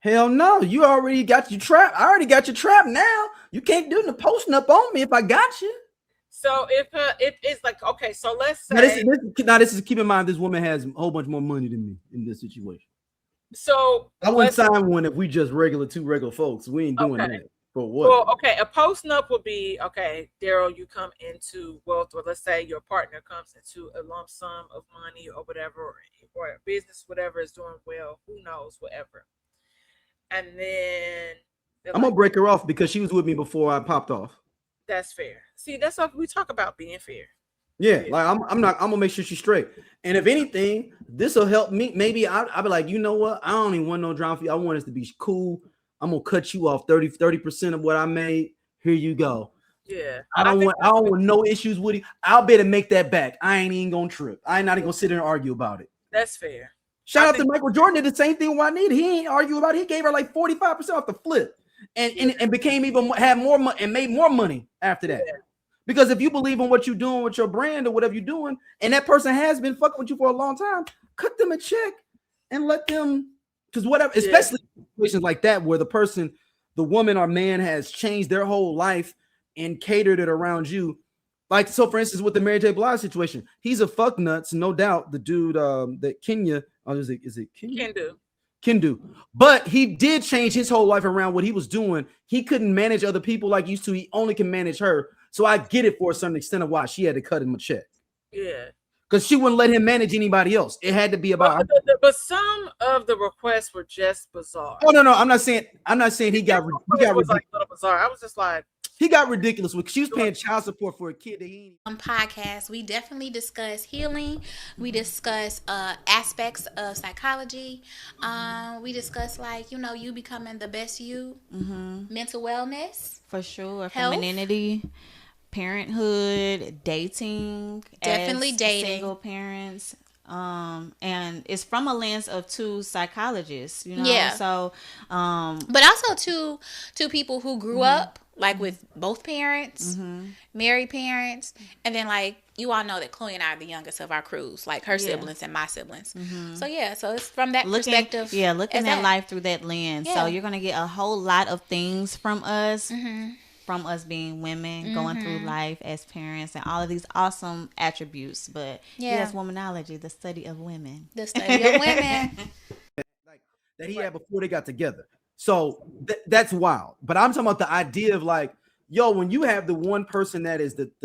Hell no, you already got your trap. I already got your trap now. You can't do the posting up on me if I got you. So if it's like, okay, so let's say this is keep in mind this woman has a whole bunch more money than me in this situation. So I wouldn't sign one if we just two regular folks. We ain't doing that. For what? Well, okay, a post-nup would be, okay, Daryl, you come into wealth, or let's say your partner comes into a lump sum of money or whatever, or a business, whatever is doing well, who knows, whatever. And then I'm gonna break her off because she was with me before I popped off. That's fair. See, that's what we talk about, being fair. Yeah, like I'm gonna make sure she's straight. And if anything, this will help me. Maybe I'll be like, you know what? I don't even want no drama for you. I want us to be cool. I'm gonna cut you off 30% of what I made. Here you go. Yeah. I don't want no issues with you. I'll be able to make that back. I ain't even gonna trip. I ain't not even gonna sit there and argue about it. That's fair. Shout out to Michael Jordan did the same thing with Juanita. He ain't argue about it. He gave her like 45% off the flip and became even had more money and made more money after that. Yeah. Because if you believe in what you're doing with your brand or whatever you're doing, and that person has been fucking with you for a long time, cut them a check and let them, because whatever, especially situations like that where the woman or man has changed their whole life and catered it around you. Like, so for instance, with the Mary J. Blige situation, he's a fuck nuts, no doubt. The dude that Kenya, is it Kenya? Kendu. But he did change his whole life around what he was doing. He couldn't manage other people like he used to. He only can manage her. So I get it for a certain extent of why she had to cut him a check. Yeah. Because she wouldn't let him manage anybody else. It had to be about but some of the requests were just bizarre. Oh no, I'm not saying he got like a little bizarre. I was just like, he got ridiculous with she was paying child support for a kid that he on podcast. We definitely discuss healing. We discuss aspects of psychology. We discuss you becoming the best you, mental wellness for sure, health, femininity, parenthood, dating, definitely dating, single parents. And it's from a lens of two psychologists, so but also two people who grew up with both parents, married parents, and then you all know that Chloe and I are the youngest of our crews, her siblings and my siblings. So it's from that perspective. Yeah, looking at life through that lens. So you're gonna get a whole lot of things from us. From us being women, going through life as parents, and all of these awesome attributes. But that's womanology, the study of women. The study of women. That he had before they got together. So that's wild. But I'm talking about the idea of when you have the one person that is the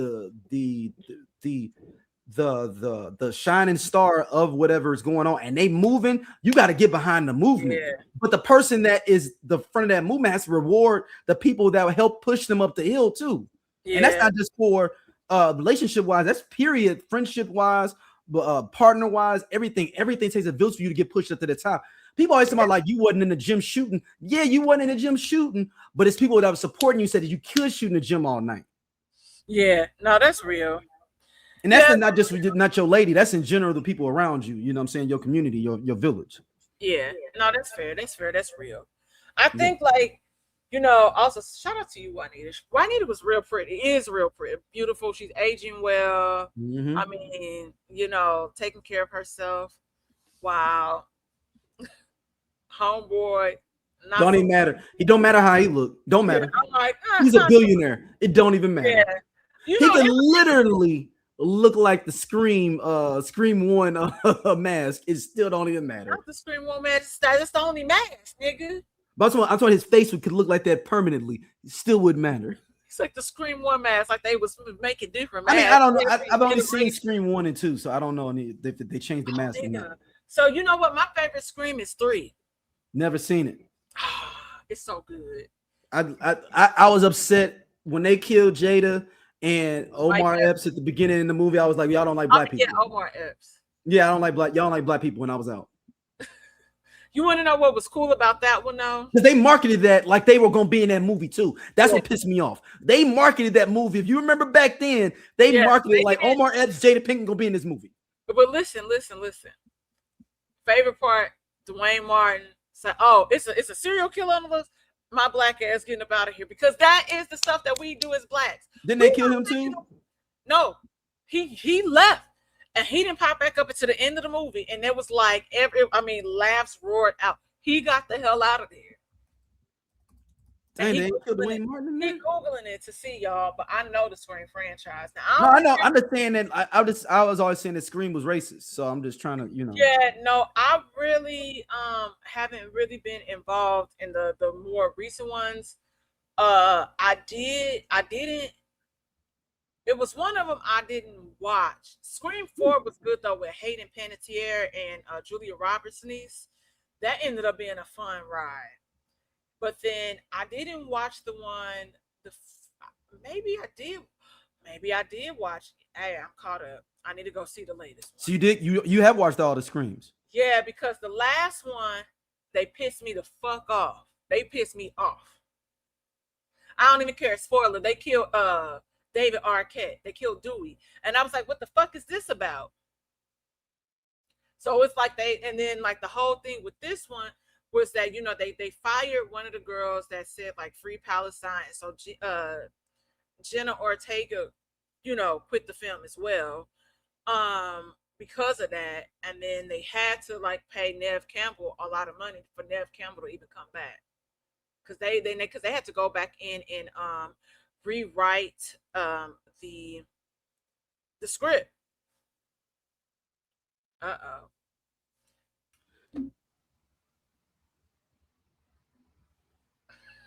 shining star of whatever is going on and they moving, you got to get behind the movement. But the person that is the front of that movement has to reward the people that will help push them up the hill too. And that's not just for relationship wise, that's period, friendship wise, partner wise, everything takes a village for you to get pushed up to the top. People always talk about you wasn't in the gym shooting. Yeah, you wasn't in the gym shooting, but it's people that were supporting you, said that you could shoot in the gym all night. Yeah, no, that's real. And that's not just not your lady. That's in general the people around you. You know what I'm saying? Your community, your village. Yeah. No, that's fair. That's fair. That's real. I think also shout out to you, Juanita. Juanita was real pretty. Is real pretty. Beautiful. She's aging well. I mean, taking care of herself. Wow. Homeboy. Don't even matter. It don't matter how he look. Don't matter. He's a billionaire. It don't even matter. Yeah. He can literally look like the Scream 1 mask. It still don't even matter. Not the Scream 1 mask. That's the only mask, nigga. But I thought his face could look like that permanently. It still wouldn't matter. It's like the Scream 1 mask, like they was making different masks. I mean, I don't know. I've only seen Scream 1 and 2, so I don't know if they changed the mask or not. So you know what? My favorite Scream is 3. Never seen it. It's so good. I was upset when they killed Jada and Omar Epps at the beginning in the movie. I was like, y'all don't like black people. Yeah, Omar Epps. Yeah, y'all don't like black people when I was out. You want to know what was cool about that one though? Because they marketed that like they were gonna be in that movie too. That's what pissed me off. They marketed that movie. If you remember back then, they marketed it like Omar Epps, Jada Pinkett gonna be in this movie. But listen. Favorite part, Dwayne Martin said, it's a serial killer on the list. My black ass getting up out of here, because that is the stuff that we do as blacks. Didn't they kill him too? No, he left and he didn't pop back up until the end of the movie, and it was like laughs roared out. He got the hell out of there. Dang, they killed Dwayne Martin in there? He's Googling it to see, y'all, but I know the Scream franchise. Now, I know. I'm just saying that I was always saying that Scream was racist, so I'm just trying to, Yeah, no, I really haven't really been involved in the more recent ones. I didn't. It was one of them I didn't watch. Scream 4 was good though, with Hayden Panettiere and Julia Roberts' niece. That ended up being a fun ride. But then I didn't watch the one. Maybe I did watch. Hey, I'm caught up. I need to go see the latest one. So you did. You have watched all the Screams. Yeah, because the last one, they pissed me the fuck off. They pissed me off. I don't even care. Spoiler: they killed David Arquette. They killed Dewey, and I was like, "What the fuck is this about?" So it's like and then like the whole thing with this one was that, they fired one of the girls that said like free Palestine. So Jenna Ortega, quit the film as well. Because of that, and then they had to like pay Nev Campbell a lot of money for Nev Campbell to even come back, because they had to go back in and rewrite the script.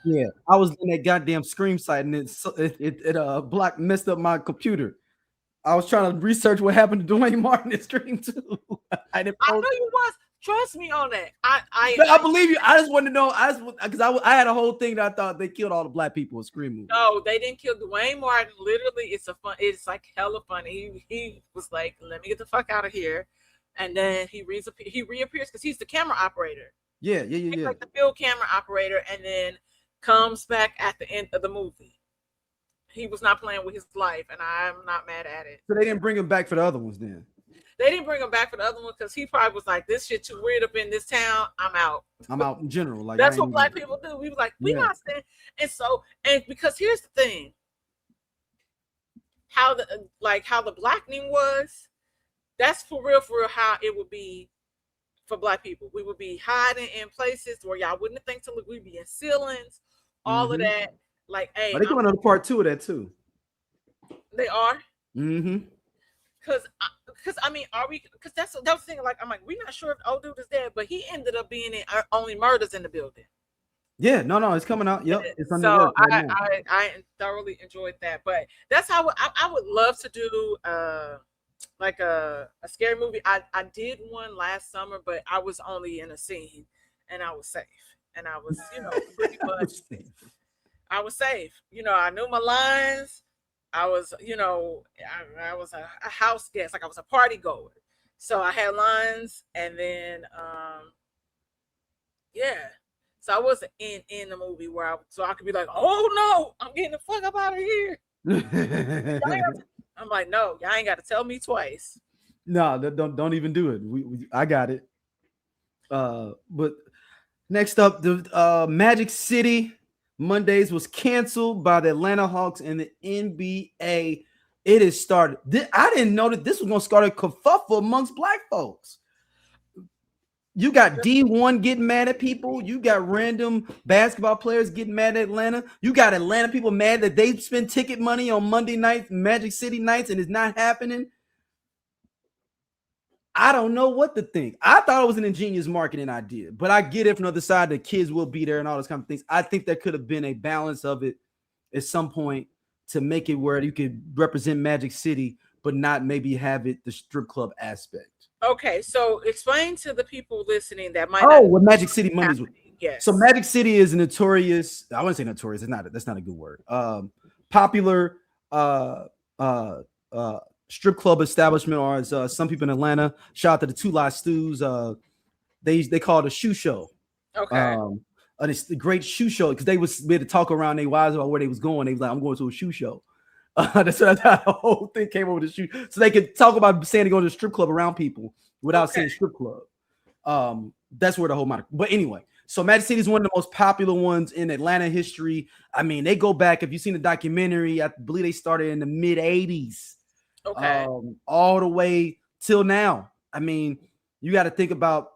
Yeah, I was in that goddamn Scream site, and it messed up my computer. I was trying to research what happened to Dwayne Martin in Scream 2. I know you was. Trust me on that. I believe you. I just wanted to know. Because I had a whole thing that I thought they killed all the black people in Scream movie. No, they didn't kill Dwayne Martin. Literally, it's like hella funny. He was like, "Let me get the fuck out of here," and then he reappears because he's the camera operator. Yeah. He's like the field camera operator, and then comes back at the end of the movie. He was not playing with his life, and I'm not mad at it. So they didn't bring him back for the other ones then? They didn't bring him back for the other one because he probably was like, this shit too weird up in this town. I'm out. I'm out in general. Like that's what black people do. We was like, we not staying. And because here's the thing. How the blackening was, that's for real how it would be for black people. We would be hiding in places where y'all wouldn't think to look. We'd be in ceilings, all of that. Like, hey, they coming on to part 2 of that too. They are. Mm-hmm. Because I mean, are we? Because that was the thing. Like, I'm like, we're not sure if old dude is dead, but he ended up being in Only Murders in the Building. Yeah, no, it's coming out. Yep, it's on the so work right now. I thoroughly enjoyed that. But that's how I would love to do like a scary movie. I did one last summer, but I was only in a scene, and I was safe, and I was pretty much. I was safe. I knew my lines. I was, I was a house guest, like I was a party goer. So I had lines, and then, So I wasn't in the movie so I could be like, oh no, I'm getting the fuck up out of here. I'm like, no, y'all ain't got to tell me twice. No, don't even do it. I got it. But next up, the Magic City Mondays was canceled by the Atlanta Hawks and the NBA. It has started. I didn't know that this was going to start a kerfuffle amongst black folks. You got D1 getting mad at people. You got random basketball players getting mad at Atlanta. You got Atlanta people mad that they spend ticket money on Monday nights, Magic City nights, and it's not happening. I don't know what to think. I thought it was an ingenious marketing idea, but I get it from the other side. The kids will be there and all those kind of things. I think there could have been a balance of it at some point to make it where you could represent Magic City, but not maybe have it the strip club aspect. Okay, so explain to the people listening that might. What Magic City Mondays? Yes. So Magic City is a notorious. I wouldn't say notorious. That's not a good word. Popular. Strip club establishment, or as some people in Atlanta, shout out to the Two Lot Stews. They call it a shoe show. Okay. And it's the great shoe show because we had to talk around their wives about where they was going. They was like, I'm going to a shoe show. That's how the whole thing came over the shoe, so they could talk about saying they go to the strip club around people without saying strip club. That's where the whole matter. But anyway, so Magic City is one of the most popular ones in Atlanta history. I mean, they go back. If you've seen the documentary, I believe they started in the mid '80s. Okay. All the way till now. I mean, you got to think about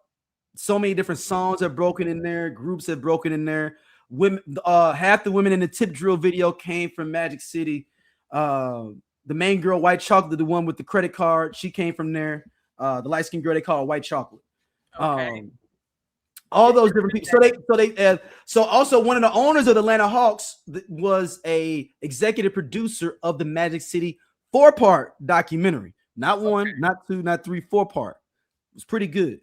so many different songs have broken in there, groups have broken in there. Women, half the women in the Tip Drill video came from Magic City. The main girl, White Chocolate, the one with the credit card, she came from there. The light skinned girl, they call her White Chocolate. Okay. All those different people. So also one of the owners of the Atlanta Hawks was a executive producer of the Magic City 4-part documentary. Not one, not two, not three, 4-part. It was pretty good.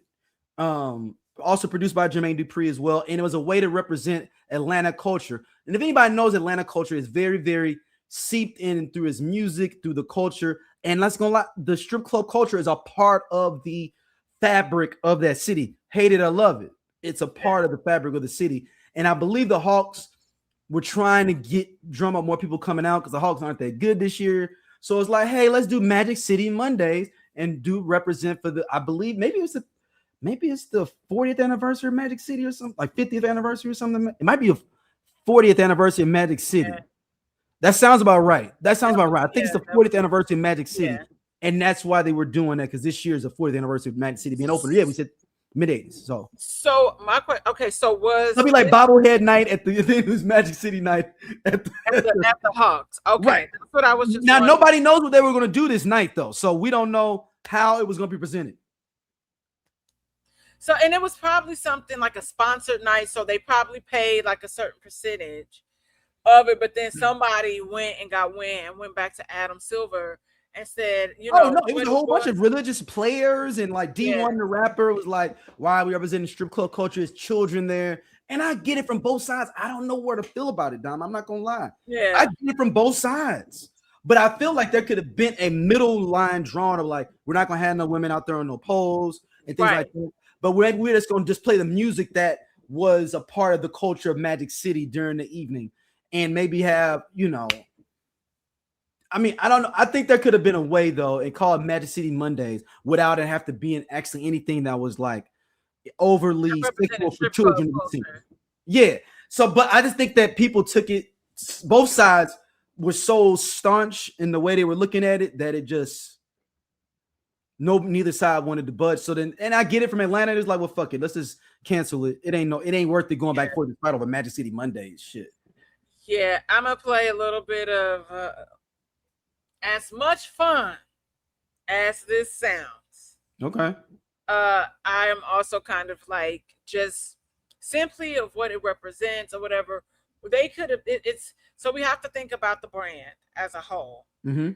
Also produced by Jermaine Dupri as well. And it was a way to represent Atlanta culture. And if anybody knows Atlanta culture, is very, very seeped in through his music, through the culture. And let's go, the strip club culture is a part of the fabric of that city. Hate it or love it. It's a part of the fabric of the city. And I believe the Hawks were trying to drum up more people coming out because the Hawks aren't that good this year. So it's like, hey, let's do Magic City Mondays. and do represent for the, I believe maybe it's the 40th anniversary of Magic City or something, like 50th anniversary or something. It might be a 40th anniversary of Magic City. Yeah. That sounds about right. I think it's the 40th anniversary of Magic City. Yeah. And that's why they were doing that, because this year is the 40th anniversary of Magic City being open. Yeah, we said mid-80s. So my question, okay, so was it'll be like bobblehead night at the it was Magic City night at the Hawks. Okay, right. That's what I was just now wondering. Nobody knows what they were going to do this night though, so we don't know how it was going to be presented. So, and it was probably something like a sponsored night, so they probably paid like a certain percentage of it, but then somebody went back to Adam Silver and said, you know, no, it was a whole bunch of religious players, and like D1 the rapper was like, why are we representing strip club culture? Is children there? And I get it from both sides. I don't know where to feel about it, Dom. I'm not gonna lie. Yeah, I get it from both sides, but I feel like there could have been a middle line drawn of like, we're not gonna have no women out there on no poles and things like that. But we're just gonna just play the music that was a part of the culture of Magic City during the evening, and maybe have, you know, I mean, I don't know. I think there could have been a way though, and call it Magic City Mondays without it have to be in actually anything that was like overly sexual for children to see. Yeah. So, but I just think that people took it. Both sides were so staunch in the way they were looking at it that it just neither side wanted to budge. So then, and I get it from Atlanta. It's like, well, fuck it, let's just cancel it. It ain't worth it going back for the fight over Magic City Mondays shit. Yeah, I'm gonna play a little bit of as much fun as this sounds. Okay. I am also kind of like just simply of what it represents or whatever. They could have. It's so we have to think about the brand as a whole. Mm-hmm.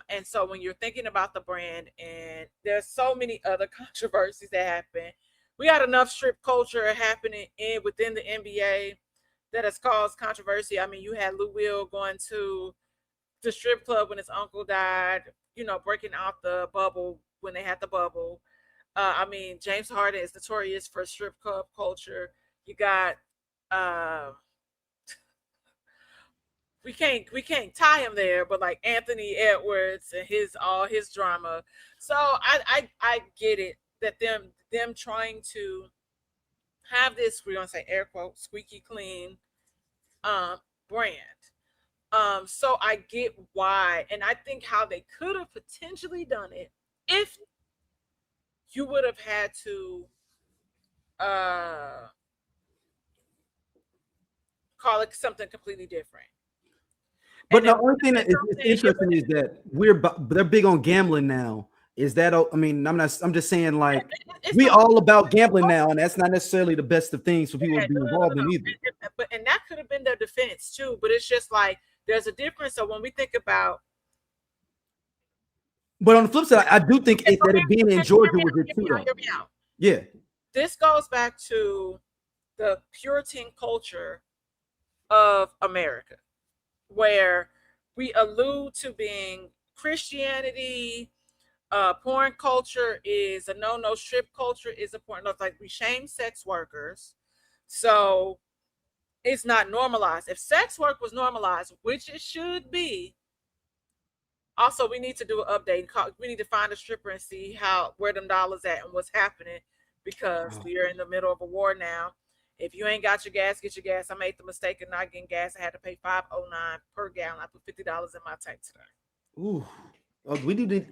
And so when you're thinking about the brand, and there's so many other controversies that happen, we got enough strip culture happening within the NBA that has caused controversy. I mean, you had Lou Will going to the strip club when his uncle died, you know, breaking out the bubble when they had the bubble. I mean, James Harden is notorious for strip club culture. You got we can't tie him there, but like Anthony Edwards and all his drama. So I get it that them trying to have this, we're gonna say air quote, squeaky clean brand. So I get why, and I think how they could have potentially done it if you would have had to call it something completely different. But the only thing that is interesting is that they're big on gambling now. Is that, I mean, I'm just saying, like, we all about gambling now, and that's not necessarily the best of things for people to be involved in either. And that could have been their defense too, but it's just like there's a difference. So when we think about, but on the flip side, I do think that it being in Georgia was it too. Hear me out. Yeah, this goes back to the Puritan culture of America, where we allude to being Christianity. Porn culture is a no, strip culture is a porn. No, like we shame sex workers, so it's not normalized. If sex work was normalized, which it should be, also we need to do an update. We need to find a stripper and see where them dollars at and what's happening, because we are in the middle of a war now. If you ain't got your gas, get your gas. I made the mistake of not getting gas. I had to pay $5.09 per gallon. I put $50 in my tank today. Ooh, we need to.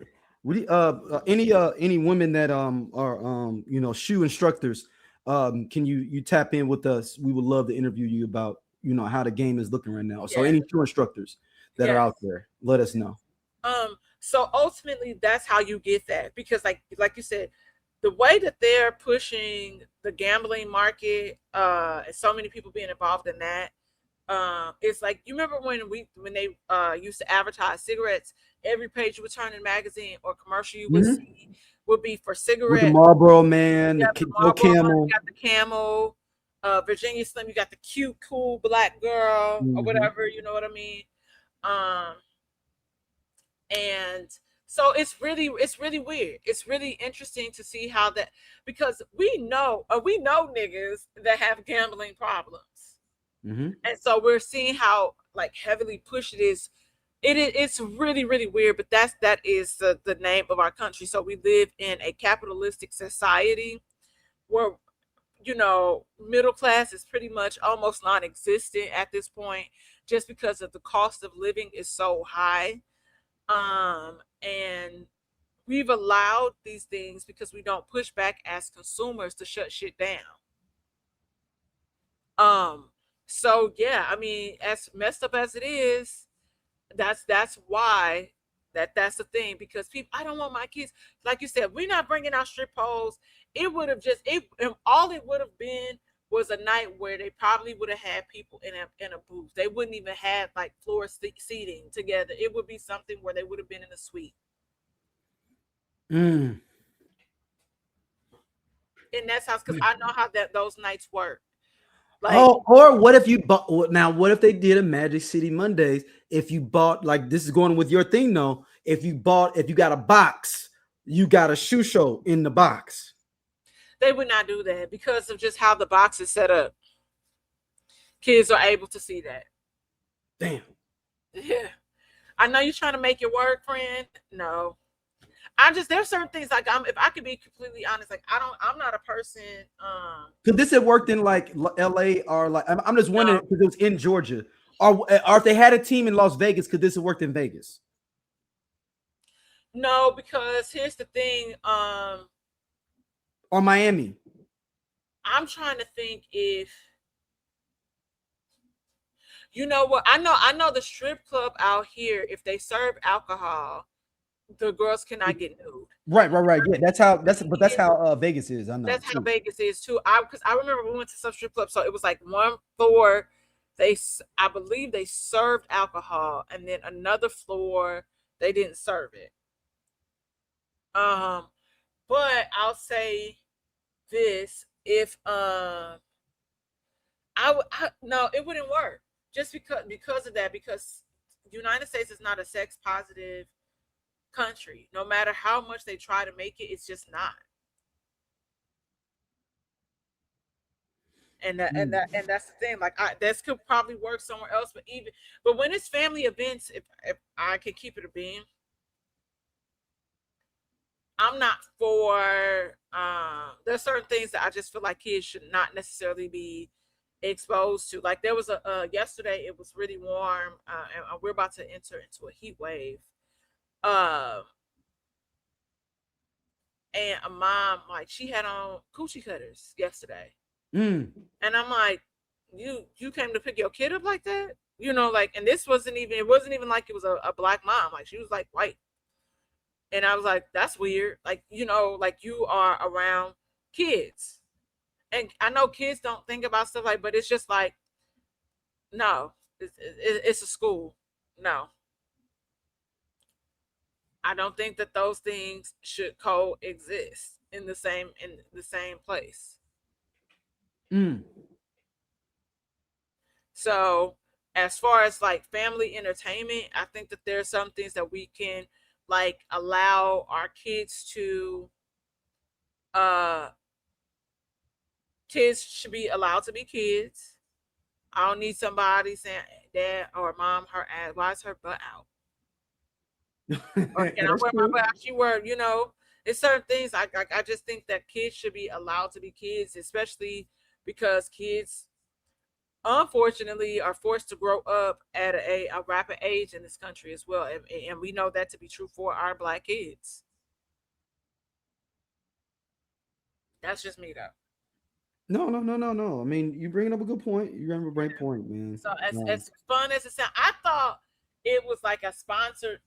Any women that are shoe instructors, can you tap in with us? We would love to interview you about how the game is looking right now. So any shoe instructors that are out there, let us know. So ultimately that's how you get that, because like you said, the way that they're pushing the gambling market, and so many people being involved in that, it's like, you remember when they used to advertise cigarettes, every page you would turn in a magazine or commercial you would see would be for cigarettes. The Marlboro Man, the Camel. You got the Camel, Virginia Slim, you got the cute, cool black girl or whatever, you know what I mean? And so it's really weird. It's really interesting to see how that, because we know niggas that have gambling problems. Mm-hmm. And so we're seeing how like heavily pushed it is It's really, really weird, but that is the name of our country. So we live in a capitalistic society where, you know, middle class is pretty much almost non-existent at this point, just because of the cost of living is so high. And we've allowed these things, because we don't push back as consumers, to shut shit down. So yeah, I mean, as messed up as it is, that's why that's the thing, because people, I don't want my kids, like you said, we're not bringing out strip poles. It would have just, all it would have been was a night where they probably would have had people in a booth. They wouldn't even have like floor seating together. It would be something where they would have been in a suite. And that's how, because I know how those nights work. Like, oh, or what if you bought, now what if they did a Magic City Mondays? If you bought, like, this is going with your thing though, if you got a box, you got a shoe show in the box. They would not do that because of just how the box is set up. Kids are able to see that. Damn. Yeah. I know you're trying to make it work, friend. No. There's certain things, like, if I could be completely honest, like, I'm not a person. Could this have worked in like LA, or like, I'm just wondering, because it was in Georgia, or if they had a team in Las Vegas, could this have worked in Vegas? No, because here's the thing. Or Miami. I'm trying to think if, you know what, I know the strip club out here, if they serve alcohol, the girls cannot get nude. Right. Yeah, that's how Vegas is. I know. That's how Vegas is too. Because I remember we went to some strip club, so it was like one floor, I believe they served alcohol, and then another floor they didn't serve it. But I'll say this: if no, it wouldn't work, just because of that, because the United States is not a sex positive country. No matter how much they try to make it, it's just not. And that's the thing. Like, this could probably work somewhere else, but when it's family events, if I could keep it a beam, I'm not for. There's certain things that I just feel like kids should not necessarily be exposed to. Like, there was yesterday, it was really warm, and we're about to enter into a heat wave. And a mom, like, she had on coochie cutters yesterday. And I'm like, you came to pick your kid up like that? You know, like, and it wasn't even like it was a black mom. Like, she was like white. And I was like, that's weird. Like, you know, like, you are around kids. And I know kids don't think about stuff like, but it's just like, no, it's a school. No. I don't think that those things should coexist in the same place. So as far as like family entertainment, I think that there are some things that we can, like, allow our kids to, kids should be allowed to be kids. I don't need somebody saying, dad or mom, her ass, why is her butt out? Or can I wear my butt out? She wear, you know, it's certain things. I just think that kids should be allowed to be kids, especially because kids, unfortunately, are forced to grow up at a rapid age in this country as well. And we know that to be true for our Black kids. That's just me, though. No. I mean, you bringing up a good point. You bring up a great point, man. So as fun as it sounds, I thought it was like a sponsored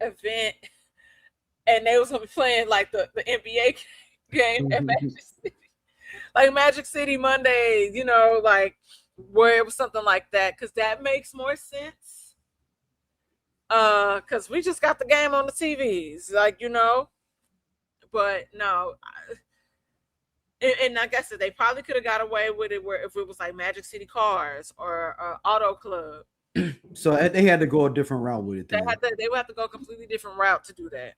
event, and they was gonna be playing like the NBA game at Magic City, like Magic City Mondays, you know, like where it was something like that, because that makes more sense. Because we just got the game on the TVs, like, you know, but no. And like I said, they probably could have got away with it where if it was like Magic City Cars or Auto Club. So they had to go a different route with it. They would have to go a completely different route to do that.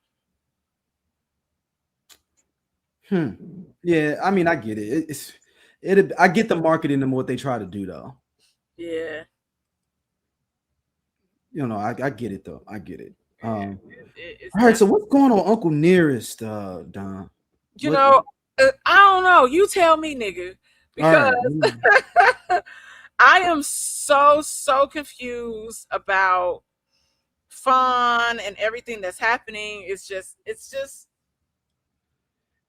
Yeah, I mean, I get it. I get the marketing and what they try to do, though. Yeah. you know, I get it though. I get it. All It's right. So what's going on, Uncle Nearest, Don? You know, I don't know. You tell me, nigga, because I am so confused about Fawn and everything that's happening. It's just.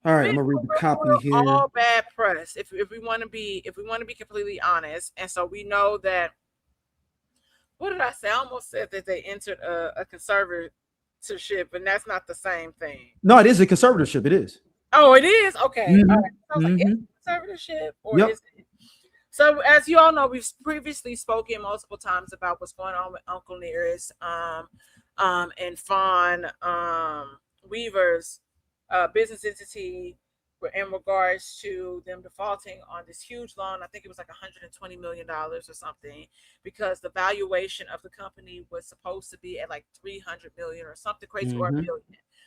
All right, I'm gonna read the copy here. All bad press. If we want to be completely honest, and so we know that. What did I say? I almost said that they entered a conservatorship, and that's not the same thing. No, it is a conservatorship. It is. Oh, it is? Okay. Mm-hmm. All right. I was like, is it conservatorship or is it? So as you all know, we've previously spoken multiple times about what's going on with Uncle Nearest and Fawn Weaver's business entity in regards to them defaulting on this huge loan. I think it was like $120 million or something, because the valuation of the company was supposed to be at like $300 million or something crazy, or $1 billion.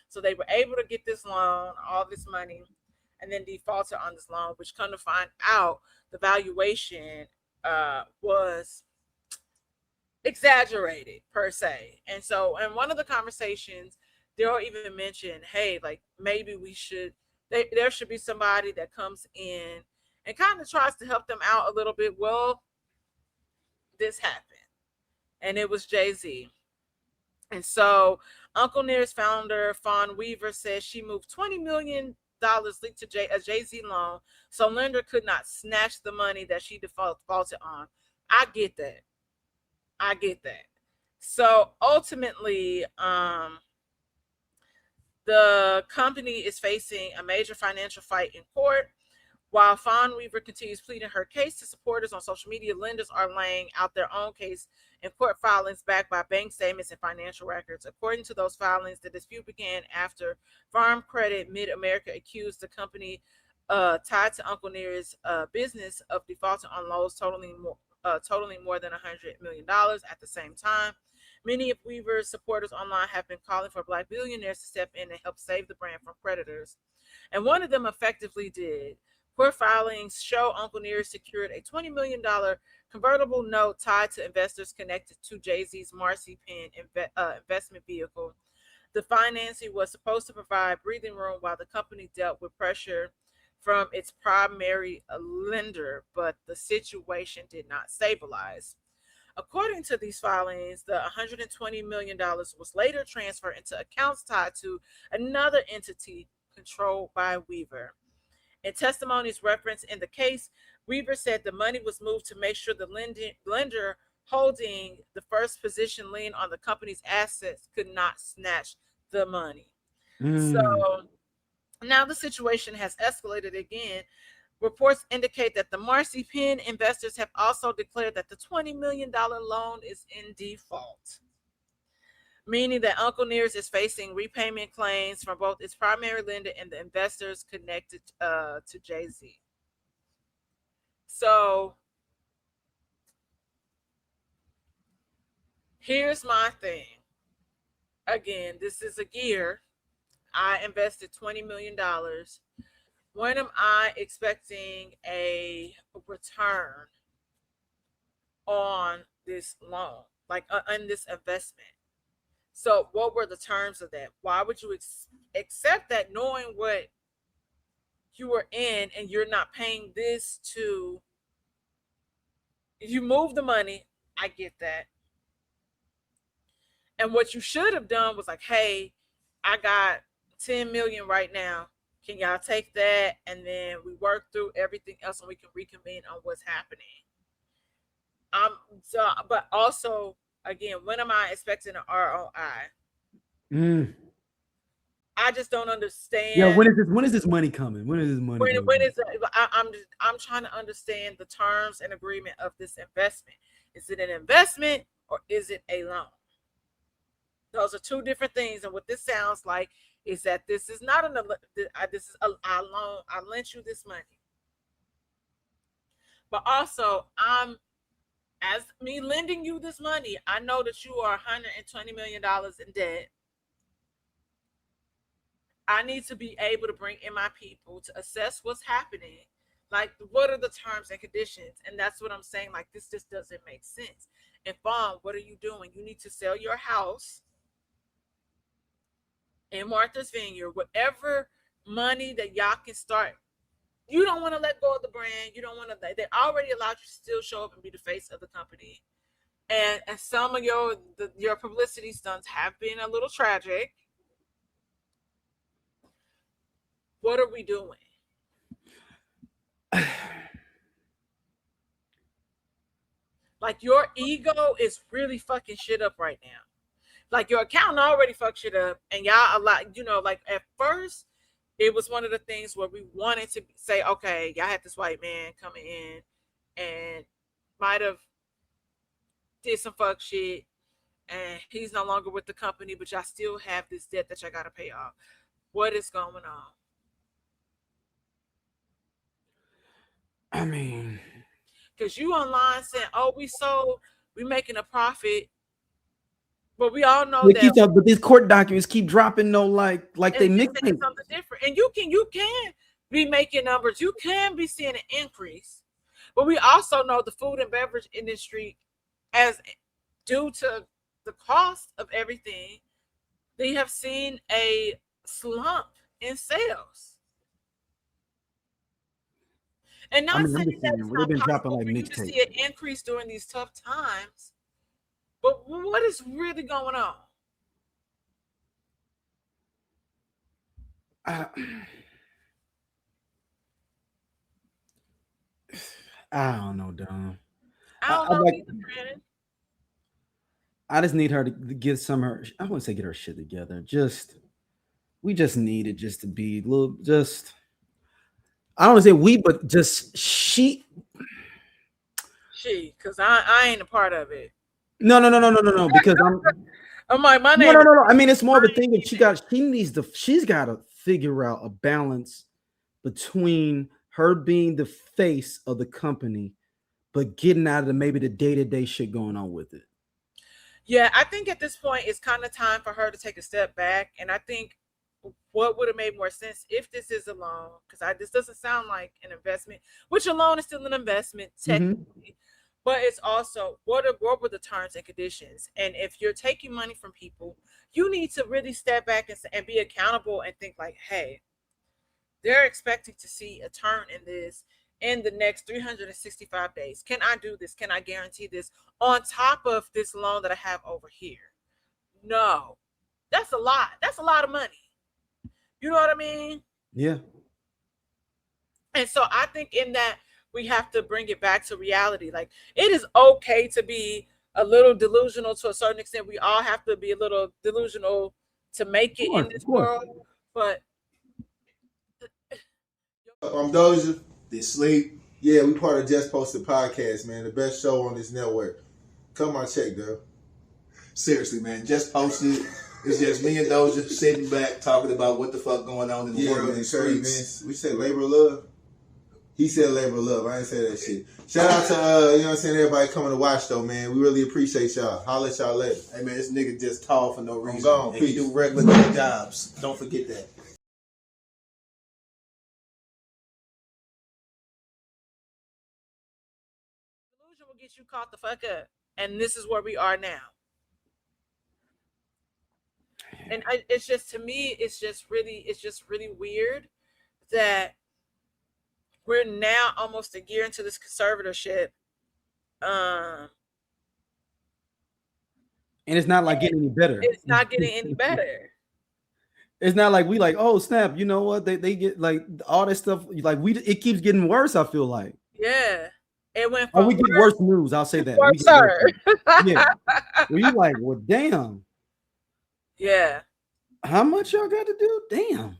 So they were able to get this loan, all this money, and then defaulted on this loan, which come to find out the valuation was exaggerated per se. And so in one of the conversations, they'll even mention, hey, like maybe there should be somebody that comes in and kind of tries to help them out a little bit. Well, this happened, and it was Jay-Z. And so Uncle Nearest founder Fawn Weaver says she moved $20 million linked to a Jay-Z loan, so lender could not snatch the money that she defaulted on. I get that. So ultimately, the company is facing a major financial fight in court. While Fawn Weaver continues pleading her case to supporters on social media, lenders are laying out their own case in court filings backed by bank statements and financial records. According to those filings, the dispute began after Farm Credit Mid-America accused the company tied to Uncle Nearest's business of defaulting on loans totaling more than $100 million. At the same time, many of Weaver's supporters online have been calling for Black billionaires to step in and help save the brand from predators. And one of them effectively did. Court filings show Uncle Nearest secured a $20 million convertible note tied to investors connected to Jay-Z's Marcy Penn investment vehicle. The financing was supposed to provide breathing room while the company dealt with pressure from its primary lender, but the situation did not stabilize. According to these filings, the $120 million was later transferred into accounts tied to another entity controlled by Weaver. In testimonies referenced in the case, Weaver said the money was moved to make sure the lender holding the first position lien on the company's assets could not snatch the money. So now the situation has escalated again. Reports indicate that the Marcy Penn investors have also declared that the $20 million loan is in default, meaning that Uncle Nearest is facing repayment claims from both its primary lender and the investors connected to Jay-Z. So here's my thing. Again, this is a gear. I invested $20 million. When am I expecting a return on this loan, like on this investment? So what were the terms of that? Why would you accept that knowing what you were in and you're not paying this to? You move the money. I get that. And what you should have done was like, hey, I got 10 million right now. Can y'all take that? And then we work through everything else and we can reconvene on what's happening. But also, again, when am I expecting an ROI? I just don't understand. Yeah, when is this money coming? When is this money coming? When is it? I'm trying to understand the terms and agreement of this investment. Is it an investment or is it a loan? Those are two different things. And what this sounds like is that this is not this is a loan. I lent you this money. But also, as me lending you this money, I know that you are $120 million in debt. I need to be able to bring in my people to assess what's happening. Like, what are the terms and conditions? And that's what I'm saying. Like, this just doesn't make sense. And Fawn, what are you doing? You need to sell your house in Martha's Vineyard, whatever money that y'all can start. You don't want to let go of the brand. You don't want to. They already allowed you to still show up and be the face of the company. And some of your publicity stunts have been a little tragic. What are we doing? Like, your ego is really fucking shit up right now. Like, your accountant already fucked shit up, and y'all like at first it was one of the things where we wanted to say, okay, y'all had this white man coming in and might have did some fuck shit, and he's no longer with the company, but y'all still have this debt that y'all gotta pay off. What is going on? I mean, because you online saying, oh, we making a profit. But we all know that. But these court documents keep dropping, like they mix something different. And you can be making numbers. You can be seeing an increase. But we also know the food and beverage industry, as due to the cost of everything, they have seen a slump in sales. And not saying that it's not possible for you to see an increase during these tough times. But what is really going on? I don't know, Dom. I don't know either, Brandon. I just need her to get some of her. I wouldn't say get her shit together. We just need it just to be a little. I don't want to say we, but just she. Because I ain't a part of it. No. Because I'm like, my name. No. I mean, it's more of a thing that she's got to figure out a balance between her being the face of the company, but getting out of maybe the day-to-day shit going on with it. Yeah, I think at this point it's kind of time for her to take a step back, and I think what would have made more sense if this is a loan, because this doesn't sound like an investment, which a loan is still an investment technically. But it's also, what were the terms and conditions? And if you're taking money from people, you need to really step back and be accountable and think like, hey, they're expecting to see a turn in this in the next 365 days. Can I do this? Can I guarantee this on top of this loan that I have over here? No, that's a lot. That's a lot of money. You know what I mean? Yeah. And so I think in that, we have to bring it back to reality. Like, it is okay to be a little delusional to a certain extent. We all have to be a little delusional to make it in this world. But I'm Doja. They sleep. Yeah, we part of Just Posted Podcast, man. The best show on this network. Come on, check, girl. Seriously, man. Just Posted. It's just me and Doja sitting back talking about what the fuck going on in the world. Man, we said labor of love. He said labor of love. I didn't say that shit. Shout out to, you know what I'm saying, everybody coming to watch, though, man. We really appreciate y'all. Holla at y'all later. Hey, man, this nigga just tall for no reason. I'm gone. And he do regular jobs. Don't forget that. Delusion will get you caught the fuck up. And this is where we are now. And it's just, to me, it's just really weird that we're now almost a year into this conservatorship. And it's not like getting any better. It's not getting any better. It's not like we like, oh snap, you know what? They get like all that stuff. Like it keeps getting worse, I feel like. Yeah. It went from we get worse news. I'll say that. Yeah. Well, you like, well, damn. Yeah. How much y'all got to do? Damn.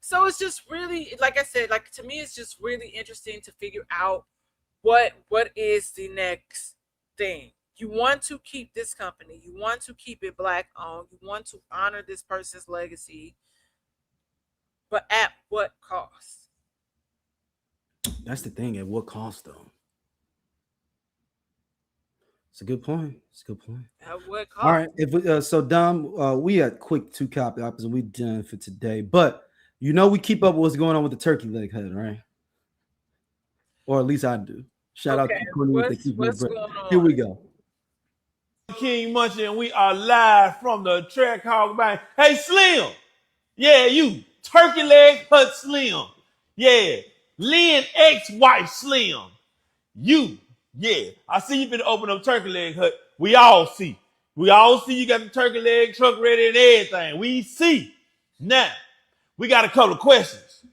So it's just really, like I said, like, to me, it's just really interesting to figure out what is the next thing. You want to keep this company. You want to keep it Black owned. You want to honor this person's legacy. But at what cost? That's the thing. At what cost, though? It's a good point. At what cost? All right. So Dom, we had quick 2 copy options and we done for today. But you know we keep up with what's going on with the turkey leg head, right? Or at least I do. Shout out to Cornelius. What's going on? Here we go. King Munchie, and we are live from the Track Hog Bank. Hey, Slim. Yeah, you. Turkey Leg Hut Slim. Yeah. Lynn ex-wife Slim. You. Yeah. I see you been open up Turkey Leg Hut. We all see. We all see you got the turkey leg truck ready and everything. We see. Now, we got a couple of questions.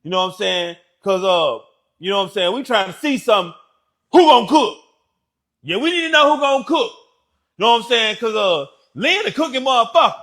You know what I'm saying? Because, you know what I'm saying? We trying to see something. Who gonna cook? Yeah, we need to know who gonna cook. You know what I'm saying? Because Lynn the cooking motherfucker.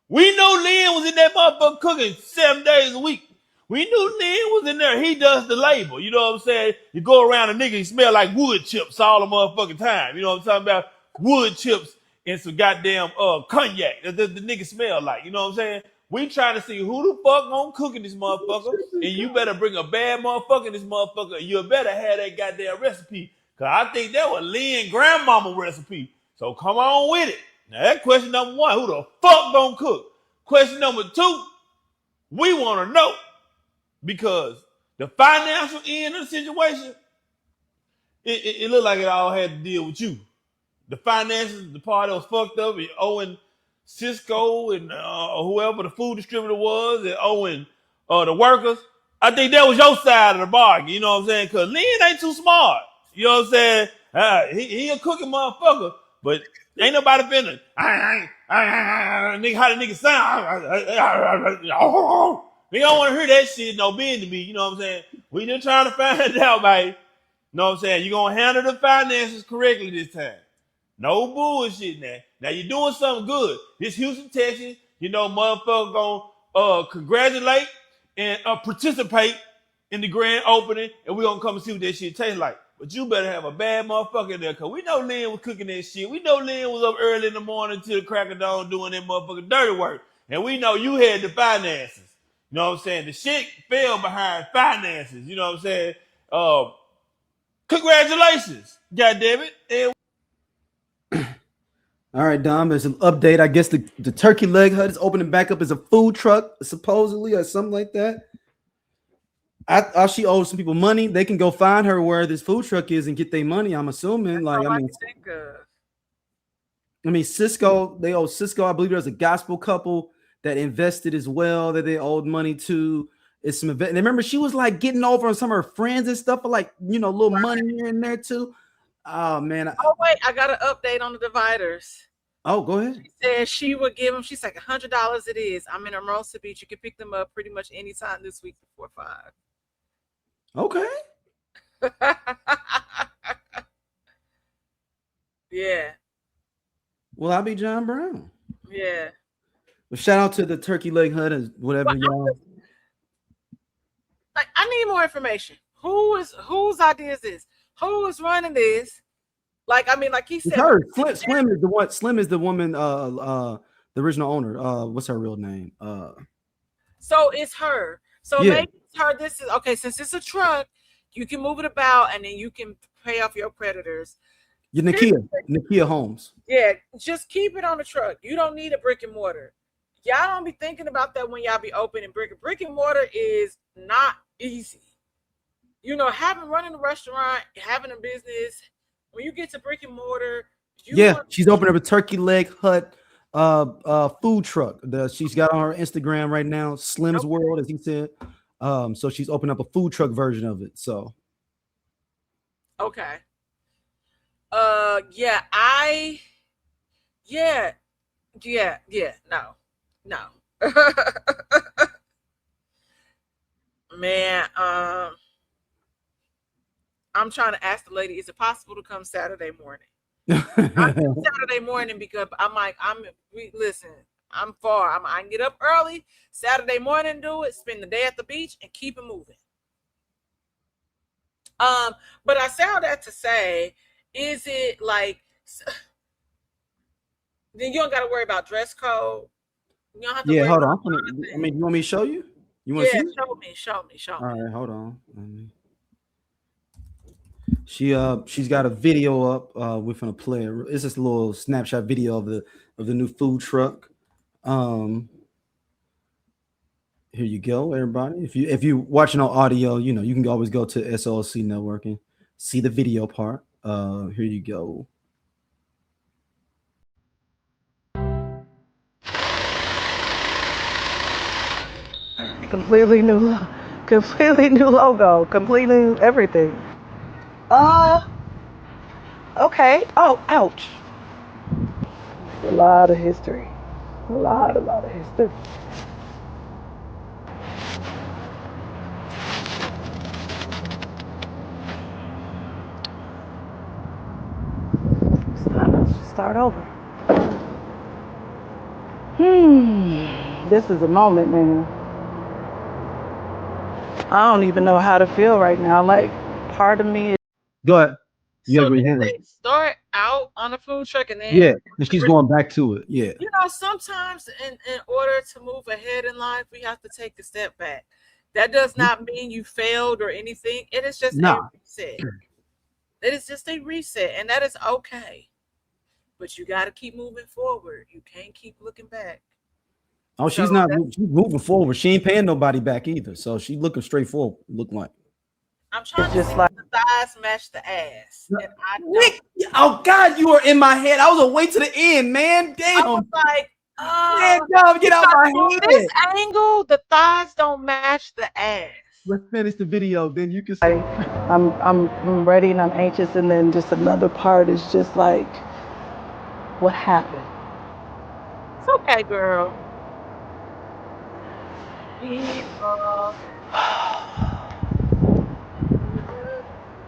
We knew Lynn was in that motherfucker cooking 7 days a week. We knew Lynn was in there. He does the labor. You know what I'm saying? You go around a nigga, he smell like wood chips all the motherfucking time. You know what I'm talking about? Wood chips and some goddamn cognac. The nigga smell like. You know what I'm saying? We trying to see who the fuck gonna cook in this motherfucker. And you better bring a bad motherfucker in this motherfucker. And you better have that goddamn recipe. Because I think that was Lynn grandmama recipe. So come on with it. Now that question number one, who the fuck gonna cook? Question number two, we want to know because the financial end of the situation, it looked like it all had to deal with you. The finances, the part that was fucked up, and owing Cisco and whoever the food distributor was, and owing the workers. I think that was your side of the bargain. You know what I'm saying? Because Lynn ain't too smart. You know what I'm saying? He a cooking motherfucker, but ain't nobody finna. Nigga, how the nigga sound? Nigga don't want to hear that shit. No being to me. You know what I'm saying? We just trying to find out, baby. You know what I'm saying? You gonna handle the finances correctly this time. No bullshit now. Now you're doing something good. This Houston, Texas, you know, motherfucker gonna congratulate and participate in the grand opening, and we gonna come and see what that shit tastes like. But you better have a bad motherfucker in there, because we know Lynn was cooking that shit. We know Lynn was up early in the morning till the crack of dawn doing that motherfucking dirty work. And we know you had the finances. You know what I'm saying? The shit fell behind finances. You know what I'm saying? Congratulations, goddammit. And all right, Dom, there's an update. I guess the Turkey Leg Hut is opening back up as a food truck, supposedly, or something like that. She owes some people money. They can go find her where this food truck is and get their money. I'm assuming. Cisco, they owe Cisco. I believe there's a gospel couple that invested as well that they owed money to. It's some event. And remember, she was like getting over on some of her friends and stuff for like, you know, little money here and there too. Oh man. Oh wait, I got an update on the dividers. Oh, go ahead. She said she would give them. She's like $100. It is. I'm in Hermosa Beach. You can pick them up pretty much anytime this week before 5. Okay. Yeah. Well, I'll be John Brown. Yeah. Well, shout out to the Turkey Leg Hut and whatever y'all. Like, I need more information. Whose idea is this? Who is running this? Like, I mean, like he said, her. Slim is the one. Slim is the woman. The original owner. What's her real name? So it's her. So yeah. maybe it's her. This is okay. Since it's a truck, you can move it about, and then you can pay off your creditors. Your Nakia Holmes. Yeah, just keep it on the truck. You don't need a brick and mortar. Y'all don't be thinking about that when y'all be opening brick and mortar is not easy. You know, running a restaurant, having a business. When you get to brick and mortar, she's opening up a Turkey Leg Hut food truck. She's got on her Instagram right now, Slim's World, as he said. So she's opening up a food truck version of it. So okay. No. Man, I'm trying to ask the lady, is it possible to come Saturday morning? Saturday morning because I'm like, listen, I'm far. I can get up early Saturday morning, do it, spend the day at the beach, and keep it moving. But I say all that to say, is it like, then you don't got to worry about dress code. You don't have to worry hold about on. I mean, you want me to show you? You want to see? Show me. All right, hold on. She's got a video up. We're gonna play it. It's just a little snapshot video of the new food truck. Here you go, everybody. If you watching on audio, you know you can always go to SOLC Network and see the video part. Here you go. completely new logo, completely new everything. Okay. Oh, ouch. A lot of history. A lot of history. Start over. This is a moment, man. I don't even know how to feel right now. Like, part of me is... Go ahead. So they start out on a food truck and then and she's going back to it. Yeah. You know, sometimes in order to move ahead in life, we have to take a step back. That does not mean you failed or anything. It is just a reset. It is just a reset, and that is okay. But you got to keep moving forward. You can't keep looking back. Oh, she's moving forward. She ain't paying nobody back either. So she's looking straight forward. Look like. I'm trying to see if the thighs match the ass. And I Nick, oh God, you were in my head. I was gonna wait to the end, man. Damn. I was like, man, get out my head. This angle, the thighs don't match the ass. Let's finish the video, then you can say. I'm ready and I'm anxious, and then just another part is just like, what happened? It's okay, girl.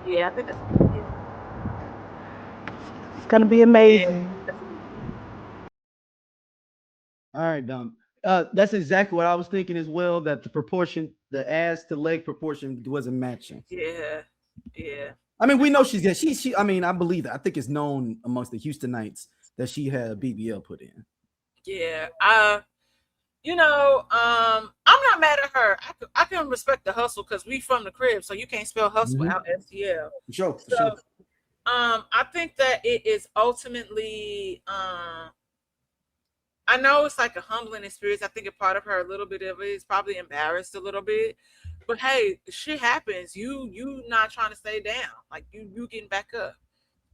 Yeah, I think that's it. It's gonna be amazing. All right, Dom. That's exactly what I was thinking as well. That the proportion, the ass to leg proportion, wasn't matching. Yeah. I mean, we know she's good. She. I mean, I believe that. I think it's known amongst the Houstonites that she had a BBL put in. Yeah. You know, I'm not mad at her. I can respect the hustle because we from the crib, so you can't spell hustle without STL. For sure. I think that it is ultimately I know it's like a humbling experience. I think a part of her, a little bit of it is probably embarrassed a little bit. But hey, shit happens. You not trying to stay down. Like you getting back up.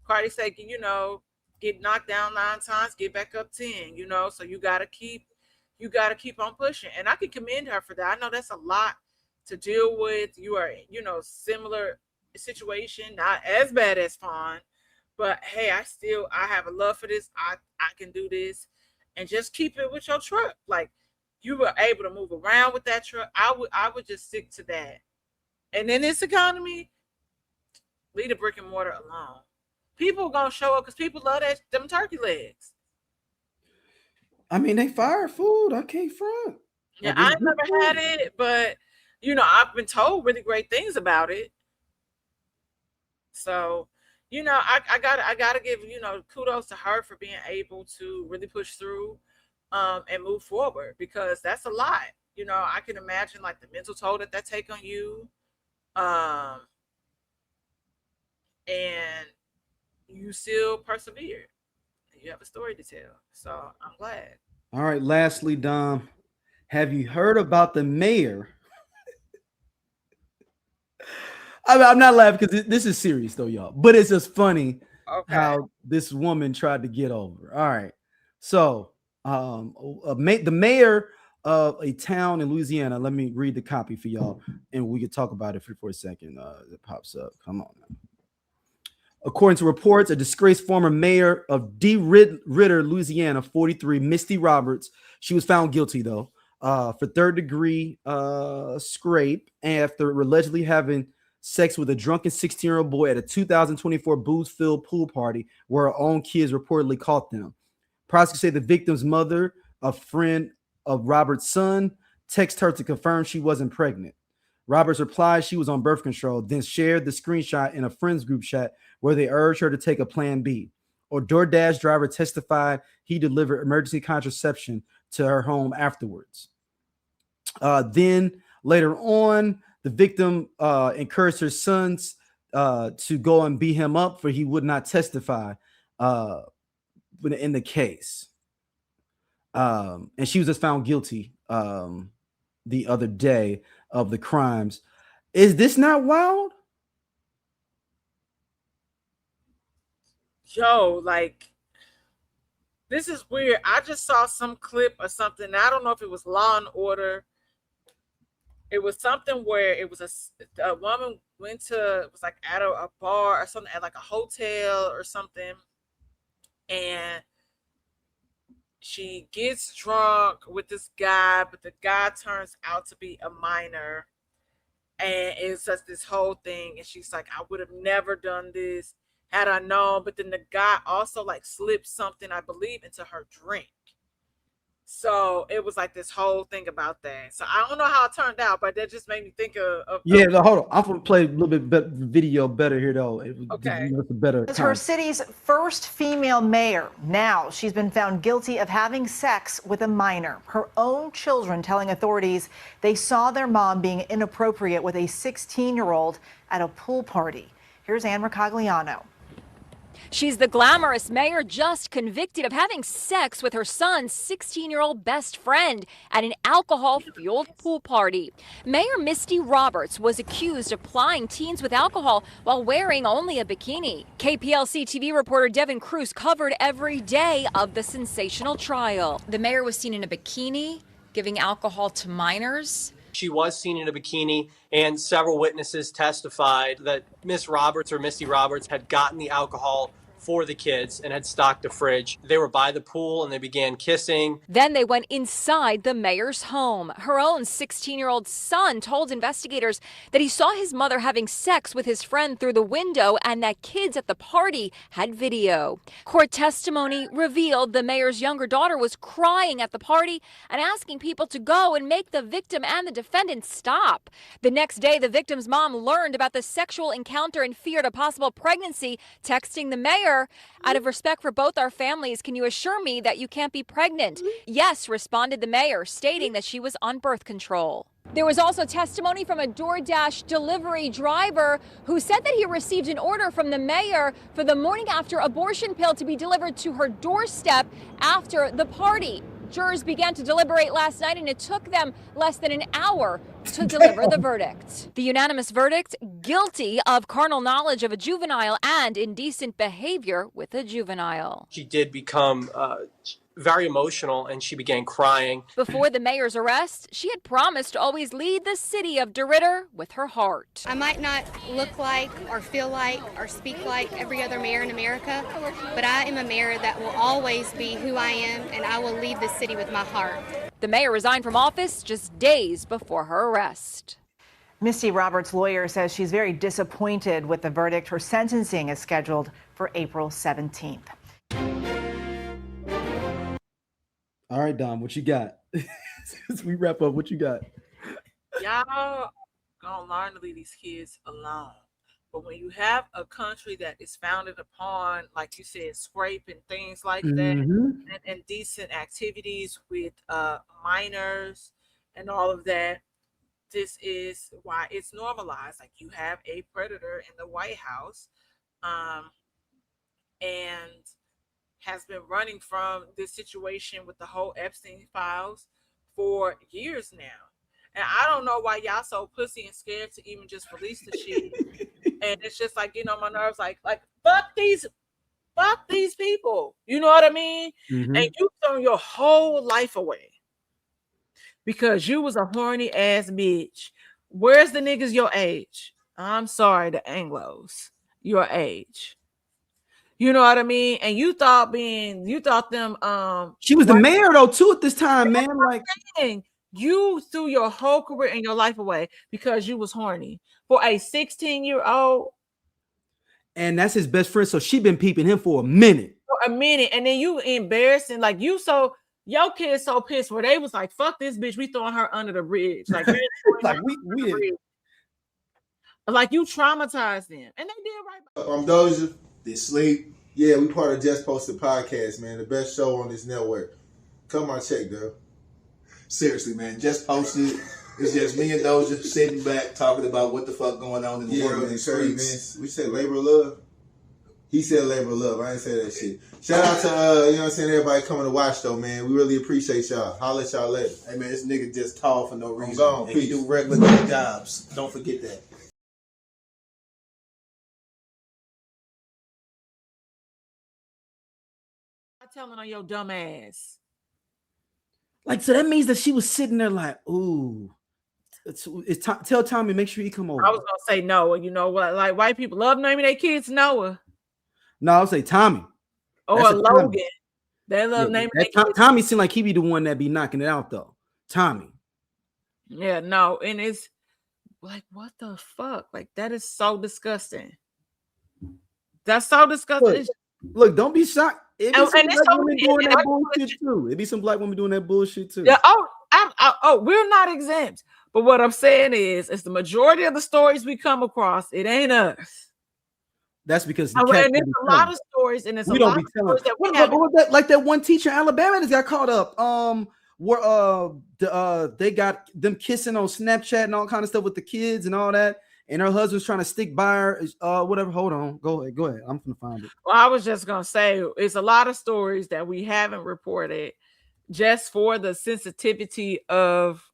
Cardi said, you know, get knocked down 9 times, get back up 10, you know, so you gotta keep on pushing. And I can commend her for that. I know that's a lot to deal with. You are, you know, similar situation, not as bad as Fawn, but hey, I have a love for this. I can do this. And just keep it with your truck. Like you were able to move around with that truck. I would just stick to that. And in this economy, leave the brick and mortar alone. People are gonna show up because people love them turkey legs. I mean, they fire food. I can't front. Yeah, I never had it, but you know, I've been told really great things about it. So, you know, I gotta give, you know, kudos to her for being able to really push through and move forward, because that's a lot. You know, I can imagine like the mental toll that take on you. And you still persevered. You have a story to tell. So I'm glad. All right. Lastly, Dom, have you heard about the mayor? I'm not laughing because this is serious though, y'all. But it's just funny how this woman tried to get over. All right. So the mayor of a town in Louisiana, let me read the copy for y'all and we can talk about it for a second. It pops up. Come on now. According to reports, a disgraced former mayor of D. Ritter, Louisiana, 43, Misty Roberts, she was found guilty, though, for third-degree scrape after allegedly having sex with a drunken 16-year-old boy at a 2024 booze-filled pool party where her own kids reportedly caught them. Prosecutors say the victim's mother, a friend of Roberts' son, texted her to confirm she wasn't pregnant. Roberts replied she was on birth control, then shared the screenshot in a friends group chat where they urged her to take a plan B. A DoorDash driver testified he delivered emergency contraception to her home afterwards. Then later on, the victim encouraged her sons to go and beat him up, for he would not testify in the case. And she was just found guilty the other day of the crimes. Is this not wild? Yo, like, this is weird. I just saw some clip or something. I don't know if it was Law and Order It was something where it was a woman went to, it was like at a bar or something, at like a hotel or something, and she gets drunk with this guy, but the guy turns out to be a minor, and it's just this whole thing. And she's like, I would have never done this had I known. But then the guy also like slipped something, I believe, into her drink. So it was like this whole thing about that. So I don't know how it turned out, but that just made me think of no, hold on. I'm gonna play a little bit video better here though. Okay. It's a better As her city's first female mayor. Now she's been found guilty of having sex with a minor. Her own children telling authorities they saw their mom being inappropriate with a 16-year-old at a pool party. Here's Ann Mercogliano. She's the glamorous mayor just convicted of having sex with her son's 16-year-old best friend at an alcohol-fueled pool party. Mayor Misty Roberts was accused of plying teens with alcohol while wearing only a bikini. KPLC TV reporter Devin Cruz covered every day of the sensational trial. The mayor was seen in a bikini giving alcohol to minors. She was seen in a bikini, and several witnesses testified that Miss Roberts or Misty Roberts had gotten the alcohol for the kids and had stocked a fridge. They were by the pool and they began kissing. Then they went inside the mayor's home. Her own 16-year-old son told investigators that he saw his mother having sex with his friend through the window and that kids at the party had video. Court testimony revealed the mayor's younger daughter was crying at the party and asking people to go and make the victim and the defendant stop. The next day, the victim's mom learned about the sexual encounter and feared a possible pregnancy, texting the mayor, out of respect for both our families, can you assure me that you can't be pregnant? Yes, responded the mayor, stating that she was on birth control. There was also testimony from a DoorDash delivery driver who said that he received an order from the mayor for the morning after abortion pill to be delivered to her doorstep after the party. Jurors began to deliberate last night, and it took them less than an hour to deliver the verdict. The unanimous verdict, guilty of carnal knowledge of a juvenile and indecent behavior with a juvenile. She did become very emotional and she began crying. Before the mayor's arrest, she had promised to always lead the city of DeRidder with her heart. I might not look like or feel like or speak like every other mayor in America, but I am a mayor that will always be who I am, and I will lead the city with my heart. The mayor resigned from office just days before her arrest. Misty Roberts' lawyer says she's very disappointed with the verdict. Her sentencing is scheduled for April 17th. All right, Dom, what you got? As we wrap up, what you got? Y'all gonna learn to leave these kids alone. But when you have a country that is founded upon, like you said, scrape and things like that, and decent activities with minors and all of that, this is why it's normalized. Like, you have a predator in the White House, and has been running from this situation with the whole Epstein files for years now. And I don't know why y'all so pussy and scared to even just release the shit. And it's just like, you know, my nerves, like fuck these people. You know what I mean? And you throw your whole life away because you was a horny ass bitch. Where's the niggas your age? I'm sorry, the Anglos, your age. You know what I mean? And you thought them she was the mayor though too at this time, man. Like, you threw your whole career and your life away because you was horny for a 16-year-old. And that's his best friend. So she been peeping him for a minute. And then you embarrassing, like your kids so pissed where they was like, fuck this bitch, we throwing her under the bridge. Like, like you traumatized them. And they did right. I'm Doja. They sleep. Yeah, we part of Just Posted Podcast, man. The best show on this network. Come on, check, though. Seriously, man. Just Posted. It's just me and Doja sitting back talking about what the fuck going on in the world and the streets. We said labor of love. He said labor of love. I ain't say that shit. Shout out to you know what I'm saying, everybody coming to watch though, man. We really appreciate y'all. Holla at y'all later. Hey man, this nigga just tall for no reason. I'm gone. And he do regular jobs. Don't forget that. Telling on your dumb ass. Like, so that means that she was sitting there like, ooh, Tell Tommy, make sure he come over. I was gonna say Noah. You know what? Like white people love naming their kids Noah. No, I'll say Tommy. Or Logan. Tommy. They love naming their kids. Tommy seemed like he be the one that be knocking it out though. Tommy. Yeah, no, and it's like, what the fuck? Like, that is so disgusting. That's so disgusting. Look, don't be shocked. It be some black women doing that bullshit too. It be some black women doing that bullshit too. Yeah. We're not exempt. But what I'm saying is, it's the majority of the stories we come across. It ain't us. That's because and there's a lot of stories, and it's a lot of stories that we have. Like that one teacher in Alabama that got caught up. Where they got them kissing on Snapchat and all kind of stuff with the kids and all that. And her husband's trying to stick by her, whatever. Hold on. Go ahead. I'm gonna find it. Well, I was just gonna say it's a lot of stories that we haven't reported just for the sensitivity of,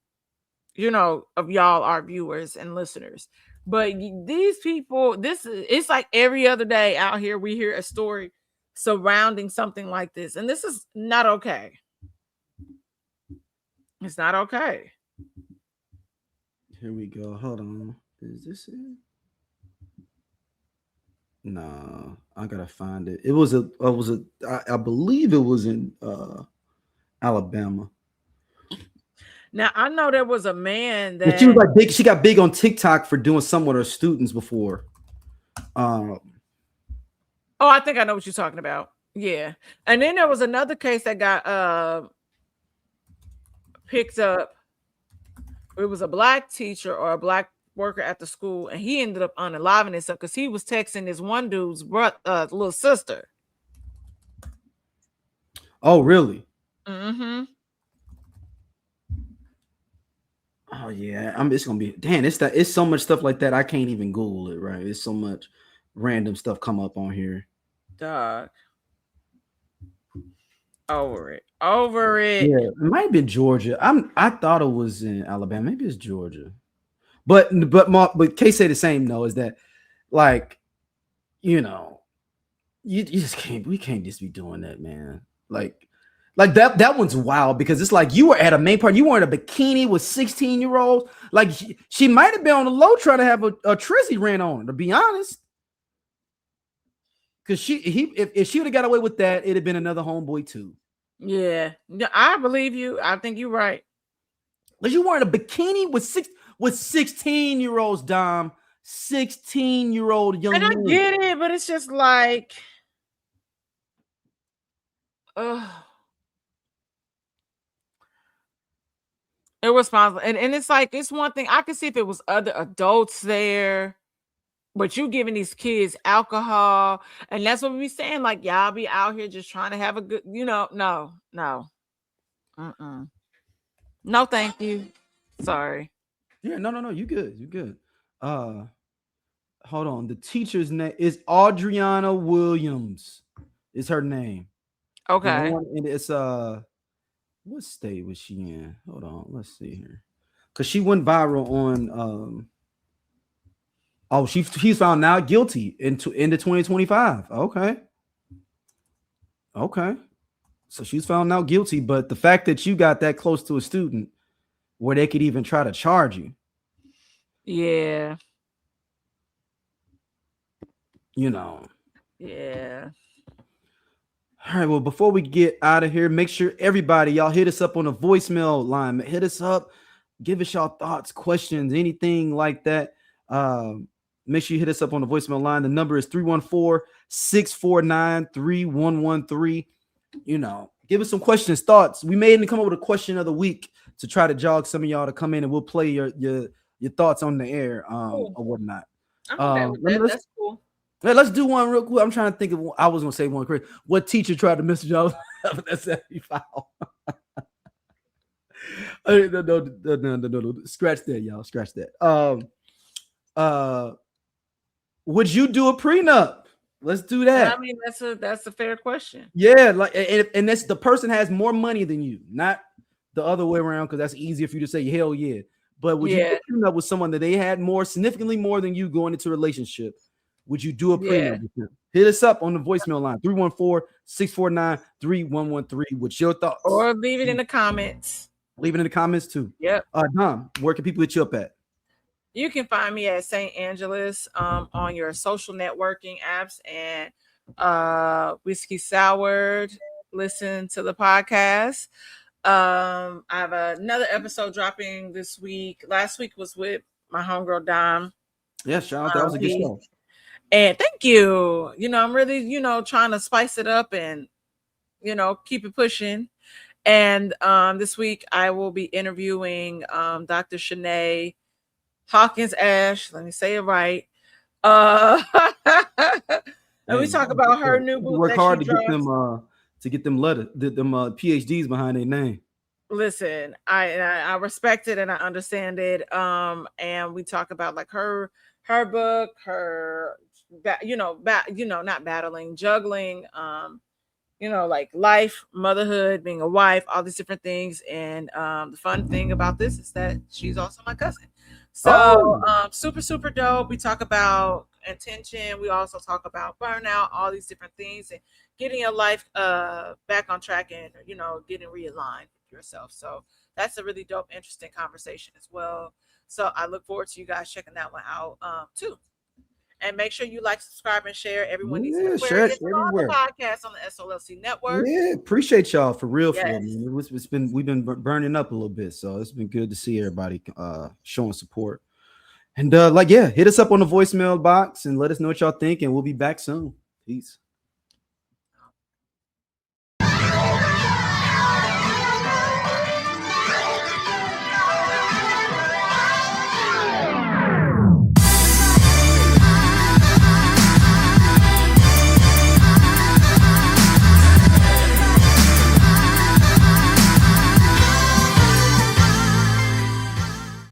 of y'all, our viewers and listeners. But these people, it's like every other day out here, we hear a story surrounding something like this. And this is not okay. It's not okay. Here we go. Hold on. Is this it? No, I gotta find it. I believe it was in Alabama. Now I know there was a man that but she was like big. She got big on TikTok for doing some with her students before. Oh, I think I know what you're talking about. Yeah, and then there was another case that got picked up. It was a black teacher or a black worker at the school, and he ended up unaliving himself because he was texting this one dude's little sister. Oh, really? Mm-hmm. Oh yeah, it's gonna be it's so much stuff like that. I can't even Google it. Right? It's so much random stuff come up on here. Dog. Over it. Yeah, it might have been Georgia. I thought it was in Alabama. Maybe it's Georgia. But Kay say the same though, is that like, you just can't. We can't just be doing that, man. Like that one's wild because it's like you were at a main party. You were in a bikini with 16-year-olds. Like she might have been on the low trying to have a trizzy ran on her, to be honest. Because if she would have got away with that, it'd have been another homeboy too. Yeah, I believe you. I think you're right. But you wearing a bikini with 16-year-olds, Dom. 16-year-old young man. And I men. get it, but it's just like, irresponsible. And it's like, it's one thing I could see if it was other adults there. But you giving these kids alcohol, and that's what we be saying. Like, y'all be out here just trying to have a good, no. No, thank you. Sorry. Yeah, no. You good. Hold on. The teacher's name is Adriana Williams. Is her name? Okay. And it's what state was she in? Hold on. Let's see here. Because she went viral on she's found now guilty into 2025. Okay. So she's found now guilty, but the fact that you got that close to a student where they could even try to charge you. Yeah. Yeah. All right. Well, before we get out of here, make sure everybody, y'all hit us up on the voicemail line. Hit us up. Give us y'all thoughts, questions, anything like that. Make sure you hit us up on the voicemail line. The number is 314-649-3113. Give us some questions, thoughts. We may even come up with a question of the week to try to jog some of y'all to come in, and we'll play your thoughts on the air or whatnot. That's cool. Let's do one real quick. I'm trying to think of. I was gonna say one quick. What teacher tried to message y'all? That's foul. No. Scratch that, y'all. Scratch that. Would you do a prenup? Let's do that. I mean, that's a fair question. Yeah, like, and that's the person has more money than you, not the other way around, because that's easier for you to say hell yeah. But would you do a prenup with someone that they had significantly more than you going into a relationship? Would you do a prenup with them? Hit us up on the voicemail line 314-649-3113 with your thoughts. Or leave it in the comments. Leave it in the comments too. Yep. Dom, where can people hit you up at? You can find me at St. Angeles on your social networking apps, and Whiskey Soured. Listen to the podcast. I have another episode dropping this week. Last week was with my homegirl Dom. Yeah, shout out. That was a good show. And thank you. I'm really, trying to spice it up and, keep it pushing. And this week I will be interviewing Dr. Shanae Hawkins Ash. Let me say it right. And we talk about her new book. Work hard to get them PhDs behind their name. Listen, I respect it and I understand it. And we talk about like her book, her not battling, juggling, like life, motherhood, being a wife, all these different things. And the fun thing about this is that she's also my cousin. So super, super dope. We talk about intention. We also talk about burnout, all these different things, and getting your life back on track and, getting realigned with yourself. So that's a really dope, interesting conversation as well. So I look forward to you guys checking that one out too. And make sure you like, subscribe, and share. Everyone needs to share it on the podcast on the SOLC Network. Yeah, appreciate y'all for real. We've been burning up a little bit, so it's been good to see everybody showing support. And hit us up on the voicemail box and let us know what y'all think, and we'll be back soon. Peace.